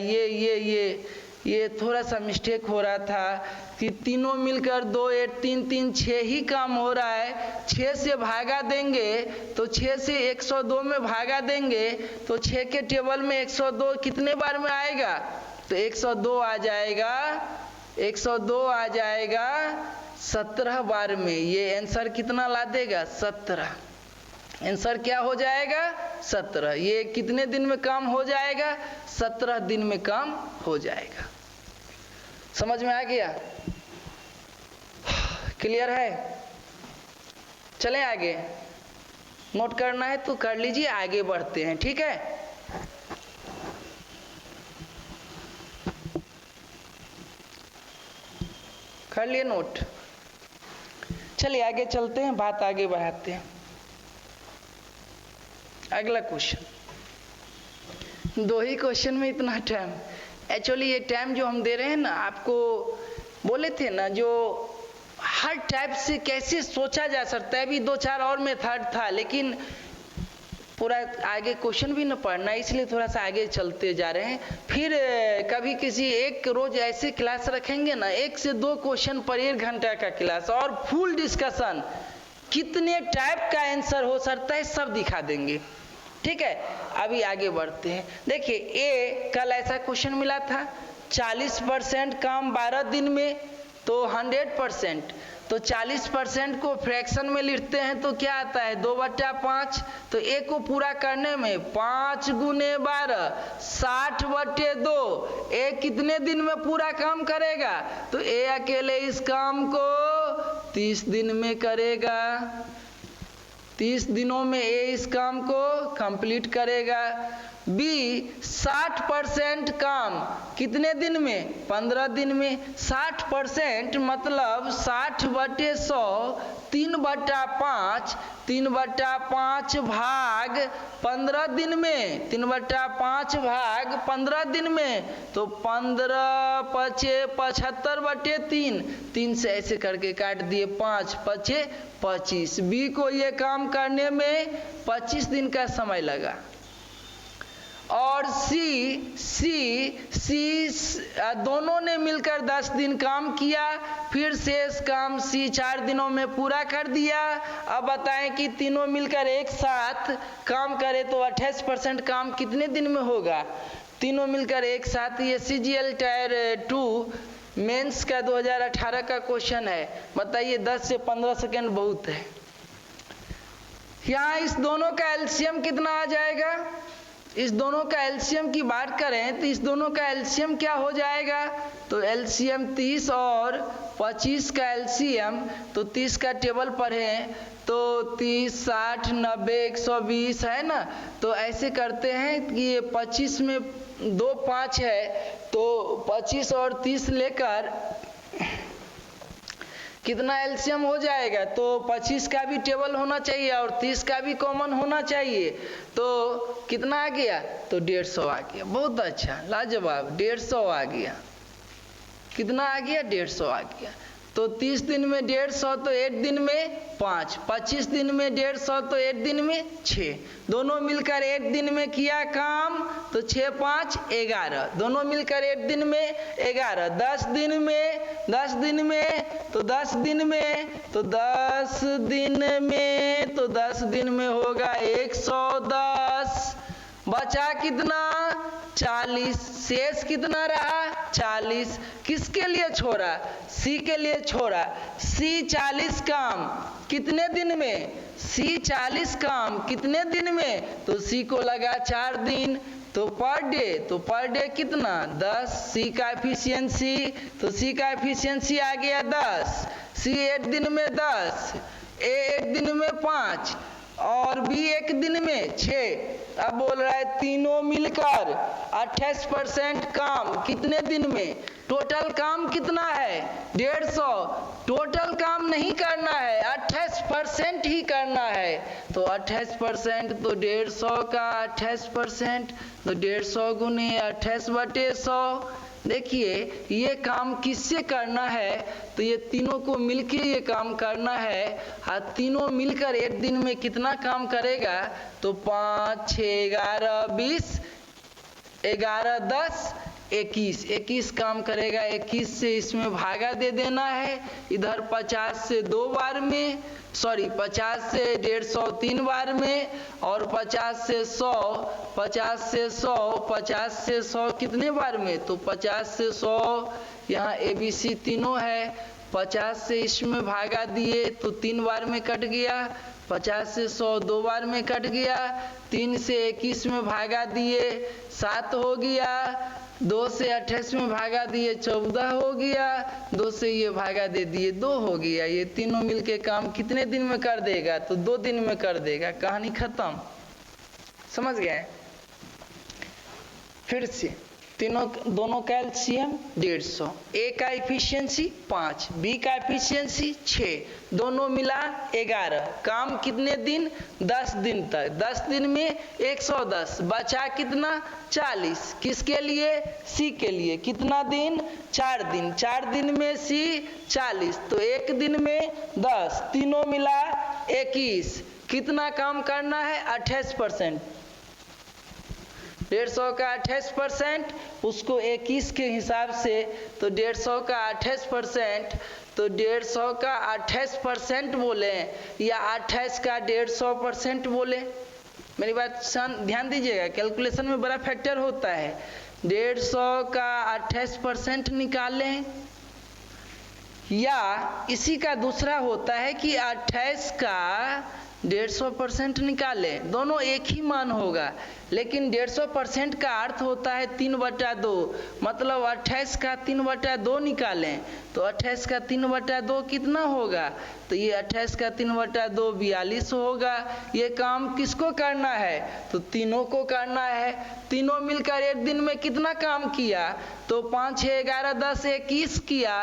ये थोड़ा सा मिस्टेक हो रहा था कि तीनों मिलकर 2, 1, 3, 3, 6 ही काम हो रहा है। 6 से भागा देंगे, तो 6 से 102 में भागा देंगे, तो 6 के टेबल में 102 कितने बार में आएगा? तो 102 आ जाएगा, 102 आ जाएगा 17 बार में। ये आंसर कितना ला देगा? 17। आंसर क्या हो जाएगा? 17। ये कितने दिन में काम हो जाएगा? 17 दिन में काम हो जाएगा। समझ में आ गया? क्लियर है? चलें आगे। नोट करना है तो कर लीजिए, आगे बढ़ते हैं, ठीक है? कर लिए नोट? चलिए आगे चलते हैं, बात आगे बढ़ाते हैं। अगला क्वेश्चन, 2 ही क्वेश्चन में इतना टाइम। एक्चुअली ये टाइम जो हम दे रहे हैं ना, आपको बोले थे ना, जो हर टाइप से कैसे सोचा जा सकता है। अभी 2-4 और मेथड था, लेकिन पूरा आगे क्वेश्चन भी न पढ़ना, इसलिए थोड़ा सा आगे चलते जा रहे हैं। फिर कभी किसी एक रोज ऐसे क्लास रखेंगे ना, 1 से 2 क्वेश्चन पर 1 घंटा का क्लास, और फुल डिस्कशन, कितने टाइप का आंसर हो सकता है सब दिखा देंगे, ठीक है? अभी आगे बढ़ते हैं। देखिए, ए कल ऐसा क्वेश्चन मिला था, 40% काम 12 दिन में, तो 100%, तो 40% को फ्रैक्शन में लिखते हैं तो क्या आता है? 2/5। तो ए को पूरा करने में 5 गुने 12, 60/2। ए कितने दिन में पूरा काम करेगा? तो ए अकेले इस काम को 30 दिन में करेगा। 30 दिनों में ए इस काम को कंप्लीट करेगा। बी 60% काम कितने दिन में? 15 दिन में। 60% मतलब 60/100, 3/5, 3/5 भाग 15 दिन में, 3/5 भाग 15 दिन में, तो 15 पचे 75/3, 3 से ऐसे करके काट दिए, 5 पचे 25। बी को ये काम करने में 25 दिन का समय लगा। और सी दोनों ने मिलकर 10 दिन काम किया, फिर शेष काम सी 4 दिनों में पूरा कर दिया। अब बताएं कि तीनों मिलकर एक साथ काम करें तो 28% काम कितने दिन में होगा? तीनों मिलकर एक साथ। ये CGL टायर 2 मेंस का 2018 का क्वेश्चन है। बताइए 10 से 15 सेकेंड बहुत है। यहाँ इस दोनों का एलसीएम कितना आ जाएगा? इस दोनों का एलसीएम की बात करें तो इस दोनों का एलसीएम क्या हो जाएगा? तो एलसीएम 30 और 25 का एलसीएम, तो 30 का टेबल पढ़ें तो 30, 60, 90, 120 है ना। तो ऐसे करते हैं कि ये 25 में 2 5 है, तो 25 और 30 लेकर कितना एलसीएम हो जाएगा? तो 25 का भी टेबल होना चाहिए और 30 का भी कॉमन होना चाहिए। तो कितना आ गया? तो 150 आ गया। बहुत अच्छा, लाजवाब, 150 आ गया। कितना आ गया? 150 आ गया। तो 30 दिन में 150, तो 1 दिन में 5, 25 दिन में 150, तो 1 दिन में 6। दोनों मिलकर 1 दिन में किया काम, तो 6 5 11। दोनों मिलकर 1 दिन में 11। 10 दिन में, 10 दिन में, तो 10 दिन में, तो 10 दिन में, तो 10 दिन में होगा 110। बचा कितना? 40। शेष कितना रहा? 40। किसके लिए छोड़ा? सी के लिए छोड़ा। सी 40 काम कितने दिन में? सी 40 काम कितने दिन में? तो सी को लगा 4 दिन, तो पर डे, तो पर डे कितना? 10। सी का एफिशिएंसी, तो सी का एफिशिएंसी आ गया 10। सी 1 दिन में 10, ए 1 दिन में 5 और बी 1 दिन में 6। अब बोल रहा है तीनों मिलकर 28% काम कितने दिन में? टोटल काम कितना है? 150। टोटल काम नहीं करना है, 28% ही करना है। तो 28%, तो 150 का 28%, तो 150 गुने 28/100। देखिए ये काम किससे करना है? तो ये तीनों को मिलके ये काम करना है। हाँ, तीनों मिलकर 1 दिन में कितना काम करेगा? तो 5 6 11 20, 11 10 21, 21 काम करेगा। 21 से इसमें भागा दे देना है। इधर 50 से 2 बार में, 50 से 150 3 बार में, और 50 से 100, 50 से 100, 50 से 100 कितने बार में? तो 50 से 100 यहाँ ABC तीनों है। 50 से इसमें भागा दिए तो 3 बार में कट गया। 50 से 100 2 बार में कट गया। 3 से 21 में भागा दिए 7 हो गया। 2 से 28 में भागा दिए 14 हो गया। 2 से ये भागा दे दिए 2 हो गया। ये तीनों मिलके काम कितने दिन में कर देगा? तो 2 दिन में कर देगा। कहानी खत्म। समझ गए? फिर से दोनों का एलसीएम 150, ए का एफिशिएंसी 5, बी का एफिशिएंसी 6, दोनों मिला 11। काम कितने दिन? 10 दिन तक। 10 दिन में 110। बचा कितना? 40। किसके लिए? सी के लिए। कितना दिन? 4 दिन। 4 दिन में सी 40, तो 1 दिन में 10, तीनों मिला 21। कितना काम करना है? 28%। 150 का 28%, उसको 21 के हिसाब से, तो 150 का 28%, तो 150 का 28% बोले या 28 का 150% बोले? मेरी बात ध्यान दीजिएगा, कैलकुलेशन में बड़ा फैक्टर होता है। 150 का 28% निकालें, या इसी का दूसरा होता है कि 28 का 150% निकालें, दोनों एक ही मान होगा, लेकिन 150% का अर्थ होता है 3/2, मतलब 28 का 3/2 निकालें तो 28 का 3/2 कितना होगा? तो ये 28 का 3/2 42 होगा। ये काम किसको करना है? तो तीनों को करना है। तीनों मिलकर एक दिन में कितना काम किया? तो 5, 6, 11, 10, 21 किया।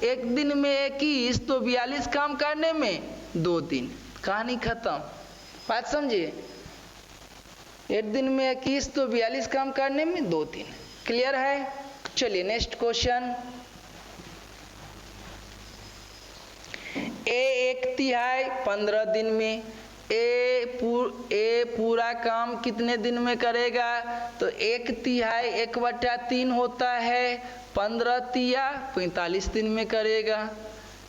एक दिन में 21, तो 42 काम करने में 2 दिन, कहानी खत्म। बात समझे? एक दिन में 21 तो 42 काम करने में 2 दिन। क्लियर है? चलिए नेक्स्ट क्वेश्चन। ए 1/3 15 दिन में, ए पूरा काम कितने दिन में करेगा? तो 1/3 1/3 होता है, 15 45 दिन में करेगा।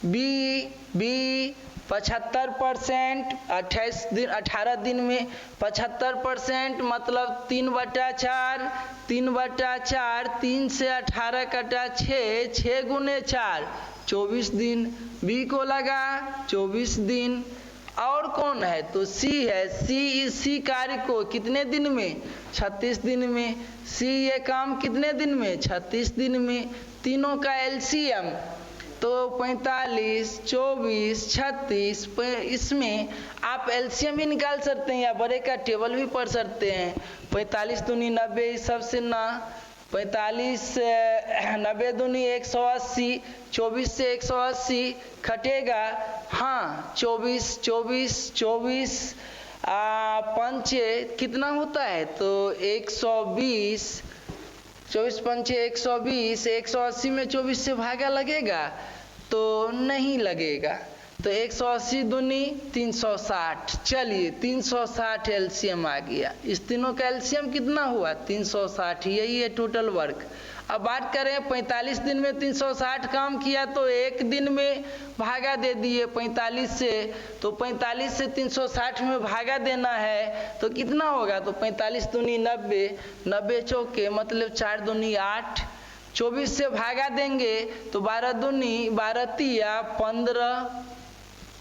बी 75% 18 दिन में 75% मतलब 3/4, 3/4, 3 से 18 कटा 6, 6 गुने 4 24 दिन। बी को लगा 24 दिन। और कौन है? तो सी है। सी कार्य को कितने दिन में? 36 दिन में। सी ये काम कितने दिन में? 36 दिन में। तीनों का एलसीएम तो 45, 24, 36, इसमें आप एलसीएम भी निकाल सकते हैं या बड़े का टेबल भी पढ़ सकते हैं। 45 दूनी 90, इस सबसे ना 45 90 दूनी 180, 24 से 180 खटेगा। हाँ 24 पंचे कितना होता है? तो 120, 24 पंचे 120, 180 में 24 से भागा लगेगा? तो नहीं लगेगा। तो 180 दूनी 360। चलिए 360 एलसीएम आ गया। इस तीनों का एलसीएम कितना हुआ? 360। यही है टोटल वर्क। अब बात करें 45 दिन में 360 काम किया तो एक दिन में भागा दे दिए 45 से, तो 45 से 360 में भागा देना है तो कितना होगा? तो 45 दूनी 90, 90 चौके मतलब 4 दूनी 8, 24 से भागा देंगे तो 12 दूनी 12 तिया 15,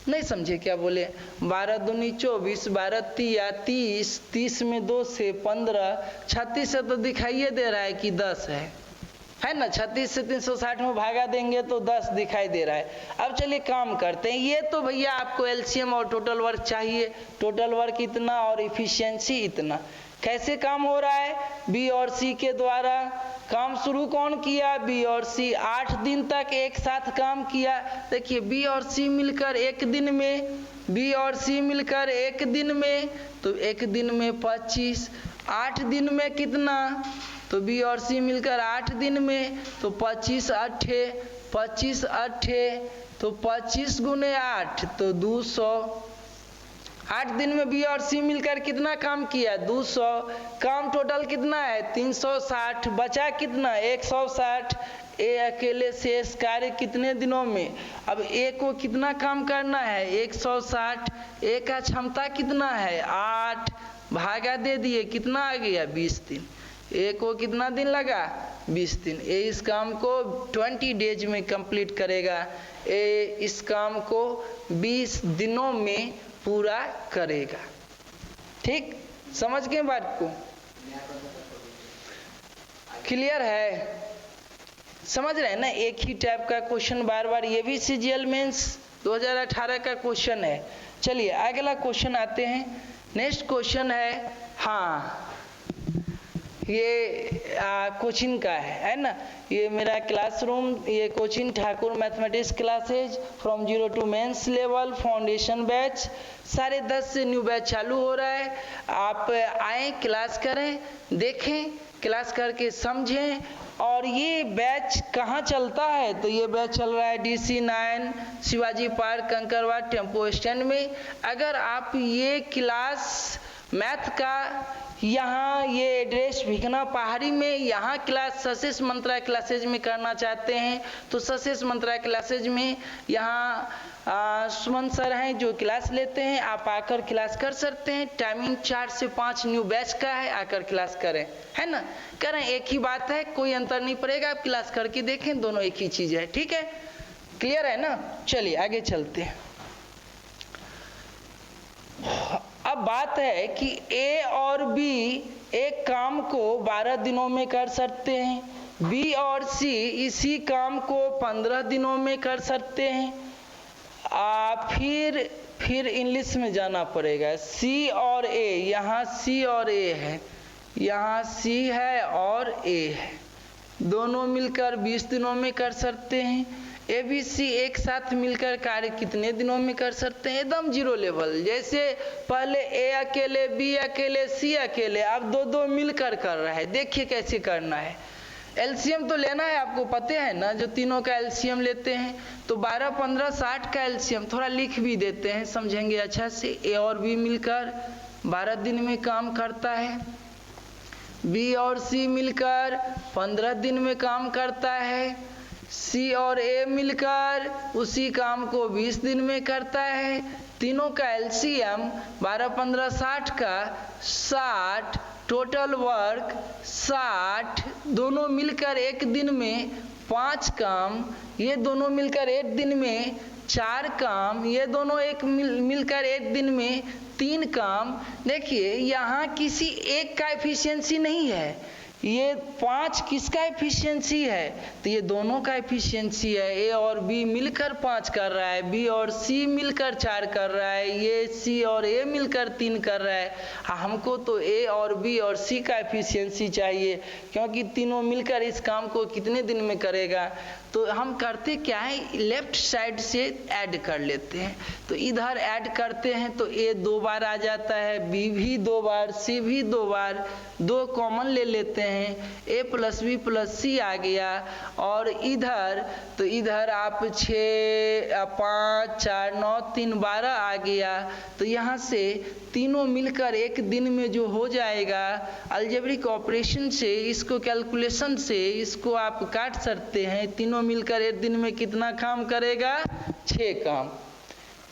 नहीं समझे क्या बोले? 12 दूनी 24, 12 तिया 30, 30 में 2 से 15, 36 से तो दिखाइए दे रहा है कि 10 है ना? 36 से 360 में भागा देंगे तो 10 दिखाई दे रहा है। अब चलिए काम करते हैं। ये तो भैया आपको एलसीएम और टोटल वर्क चाहिए। टोटल वर्क इतना और इफिशिएंसी इतना। कैसे काम हो रहा है? बी और सी के द्वारा। काम शुरू कौन किया? बी और सी। 8 दिन तक एक साथ काम किया। देखिए बी और सी मिलकर एक दिन में, बी और सी मिलकर एक दिन में, तो एक दिन में 25, 8 दिन में कितना? तो बी और सी मिलकर 8 दिन में, तो 25 8, 25 8, तो 25 गुने 8 तो 200। 8 दिन में बी और सी मिलकर कितना काम किया? 200। काम टोटल कितना है? 360। बचा कितना? 160। ए अकेले शेष कार्य कितने दिनों में? अब ए को कितना काम करना है? 160। ए का क्षमता कितना है? 8। भागा दे दिए, कितना आ गया? 20 दिन। ए को कितना दिन लगा? 20 दिन। ए इस काम को 20 डेज में कंप्लीट करेगा। ए इस काम को 20 दिनों में पूरा करेगा। ठीक, समझ गए बात को? क्लियर है? समझ रहे हैं ना? एक ही टाइप का क्वेश्चन बार बार। ये भी सीजीएल मेंस 2018 का क्वेश्चन है। चलिए अगला क्वेश्चन आते हैं। नेक्स्ट क्वेश्चन है, हाँ ये कोचिंग का है ना? ये मेरा क्लासरूम, ये coaching Thakur mathematics classes from 0 to mains level foundation batch. 10:30 से न्यू बैच चालू हो रहा है। आप आए, क्लास करें, देखें, क्लास करके समझें। और ये बैच कहाँ चलता है? तो ये बैच चल रहा है DC9 शिवाजी पार्क कंकरवा टेम्पो स्टैंड में। अगर आप ये क्लास मैथ का यहाँ ये एड्रेस भिखना पहाड़ी में यहाँ क्लास सशेष मंत्रा क्लासेज में करना चाहते हैं तो सशेष मंत्रा क्लासेज में यहाँ सुमन सर हैं जो क्लास लेते हैं। आप आकर क्लास कर सकते हैं। टाइमिंग 4 से 5 न्यू बैच का है। आकर क्लास करें, है ना? करें, एक ही बात है, कोई अंतर नहीं पड़ेगा। आप क्लास करके देखें, दोनों एक ही चीज है। ठीक है, क्लियर है ना? चलिए आगे चलते हैं। अब बात है कि ए और बी एक काम को 12 दिनों में कर सकते हैं, बी और सी इसी काम को 15 दिनों में कर सकते हैं। फिर इंग्लिश में जाना पड़ेगा। सी और ए, यहाँ सी और ए है, यहाँ सी है और ए है, दोनों मिलकर 20 दिनों में कर सकते हैं। ए बी सी एक साथ मिलकर कार्य कितने दिनों में कर सकते हैं? एकदम जीरो लेवल। जैसे पहले ए अकेले, बी अकेले, सी अकेले, अब दो दो मिलकर कर रहा है। देखिए कैसे करना है। एलसीएम तो लेना है, आपको पता है ना, जो तीनों का एलसीएम लेते हैं तो 12, 15, 60 का एलसीएम थोड़ा लिख भी देते हैं, समझेंगे अच्छा से। ए और बी मिलकर 12 दिन में काम करता है, बी और सी मिलकर 15 दिन में काम करता है, सी और ए मिलकर उसी काम को 20 दिन में करता है। तीनों का एलसीएम 12, 15, 60 का 60, टोटल वर्क 60, दोनों मिलकर एक दिन में 5 काम, ये दोनों मिलकर एक दिन में 4 काम, ये दोनों मिलकर एक दिन में 3 काम। देखिए यहाँ किसी एक का एफिशिएंसी नहीं है, ये 5 किसका एफिशिएंसी है? तो ये दोनों का एफिशिएंसी है। ए और बी मिलकर 5 कर रहा है, बी और सी मिलकर 4 कर रहा है, ये सी और ए मिलकर 3 कर रहा है। हमको तो ए और बी और सी का एफिशिएंसी चाहिए, क्योंकि तीनों मिलकर इस काम को कितने दिन में करेगा। तो हम करते क्या है, लेफ्ट साइड से ऐड कर लेते हैं। तो इधर ऐड करते हैं तो ए 2 बार आ जाता है, बी भी 2 बार, सी भी 2 बार, 2 कॉमन ले लेते हैं, ए प्लस बी प्लस सी आ गया। और इधर तो इधर आप 6, 5, 4, 9, 3, 12 आ गया। तो यहाँ से तीनों मिलकर एक दिन में जो हो जाएगा, अलजेब्रिक ऑपरेशन से, इसको कैलकुलेशन से इसको आप काट सकते हैं। तीनों मिलकर एक दिन में कितना काम करेगा? 6 काम।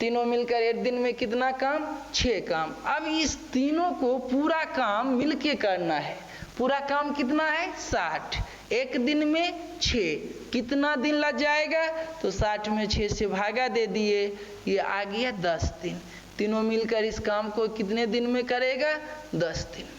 तीनों मिलकर एक दिन में कितना काम? 6 काम। अब इस तीनों को पूरा काम मिलके करना है। पूरा काम कितना है? 60। एक दिन में 6, कितना दिन लग जाएगा? तो 60 में 6 से भागा दे दिए, ये आ गया 10 दिन। तीनों मिलकर इस काम को कितने दिन में करेगा? 10 दिन में।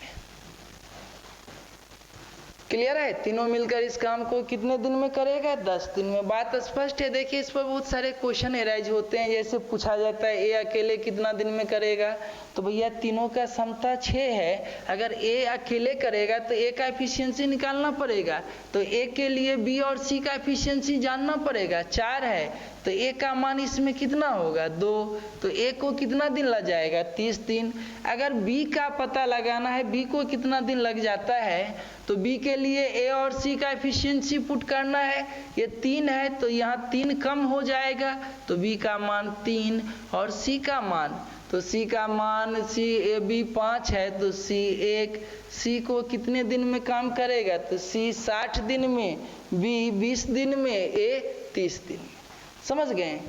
क्लियर है? तीनों मिलकर इस काम को कितने दिन में करेगा? 10 दिन में। बात स्पष्ट है। देखिए इस पर बहुत सारे क्वेश्चन एराइज होते हैं, जैसे पूछा जाता है ए अकेले कितना दिन में करेगा? तो भैया तीनों का क्षमता 6 है, अगर ए अकेले करेगा तो ए का एफिशिएंसी निकालना पड़ेगा। तो ए के लिए बी और सी का एफिशिएंसी जानना पड़ेगा। 4 है तो ए का मान इसमें कितना होगा? 2। तो ए को कितना दिन लग जाएगा? 30 दिन। अगर बी का पता लगाना है, बी को कितना दिन लग जाता है, तो बी के लिए ए और सी का एफिशिएंसी पुट करना है। ये 3 है तो यहाँ 3 कम हो जाएगा, तो बी का मान 3 और सी का मान, तो सी का मान सी ए बी 5 है तो सी 1। सी को कितने दिन में काम करेगा? तो सी 60 दिन में, बी 20 दिन में, ए 30 दिन में। समझ गए?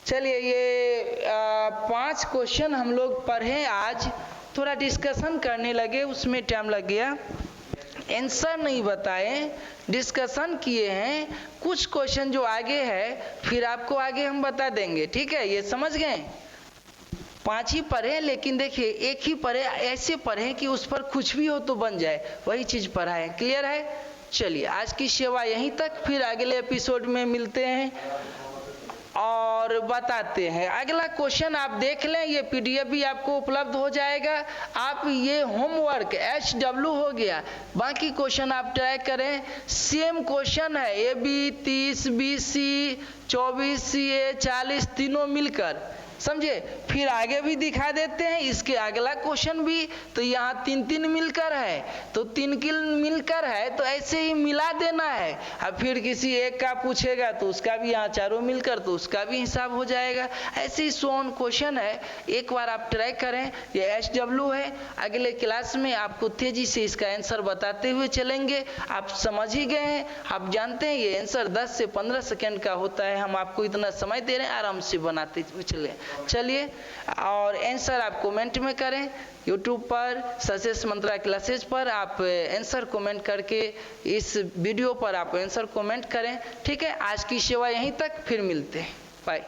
चलिए ये 5 क्वेश्चन हम लोग पढ़े आज, थोड़ा डिस्कशन करने लगे, उसमें टाइम लग गया। आंसर नहीं बताए, डिस्कशन किए हैं। कुछ क्वेश्चन जो आगे है फिर आपको आगे हम बता देंगे, ठीक है? ये समझ गए? 5 ही पढ़े, लेकिन देखिए एक ही पढ़े, ऐसे पढ़े कि उस पर कुछ भी हो तो बन जाए, वही चीज पढ़ाएं। क्लियर है? चलिए आज की सेवा यहीं तक, फिर अगले एपिसोड में मिलते हैं और बताते हैं। अगला क्वेश्चन आप देख लें, ये पीडीएफ भी आपको उपलब्ध हो जाएगा। आप ये होमवर्क HW हो गया, बाकी क्वेश्चन आप ट्राई करें। सेम क्वेश्चन है, ए बी 30, BC 24, CA 40, तीनों मिलकर, समझे? फिर आगे भी दिखा देते हैं, इसके अगला क्वेश्चन भी, तो यहाँ 3 मिलकर है, तो 3 मिलकर है तो ऐसे ही मिला देना है। अब फिर किसी एक का पूछेगा तो उसका भी, यहाँ 4 मिलकर तो उसका भी हिसाब हो जाएगा। ऐसे ही सोन क्वेश्चन है, एक बार आप ट्राई करें। ये HW है, अगले क्लास में आपको तेजी से इसका आंसर बताते हुए चलेंगे। आप समझ ही गए हैं, आप जानते हैं ये आंसर 10 से 15 सेकेंड का होता है। हम आपको इतना समय दे रहे हैं, आराम से बनाते हुए चले। चलिए, और आंसर आप कमेंट में करें। यूट्यूब पर सक्सेस मंत्रा क्लासेज पर आप आंसर कमेंट करके, इस वीडियो पर आप आंसर कमेंट करें, ठीक है? आज की सेवा यहीं तक, फिर मिलते हैं, बाय।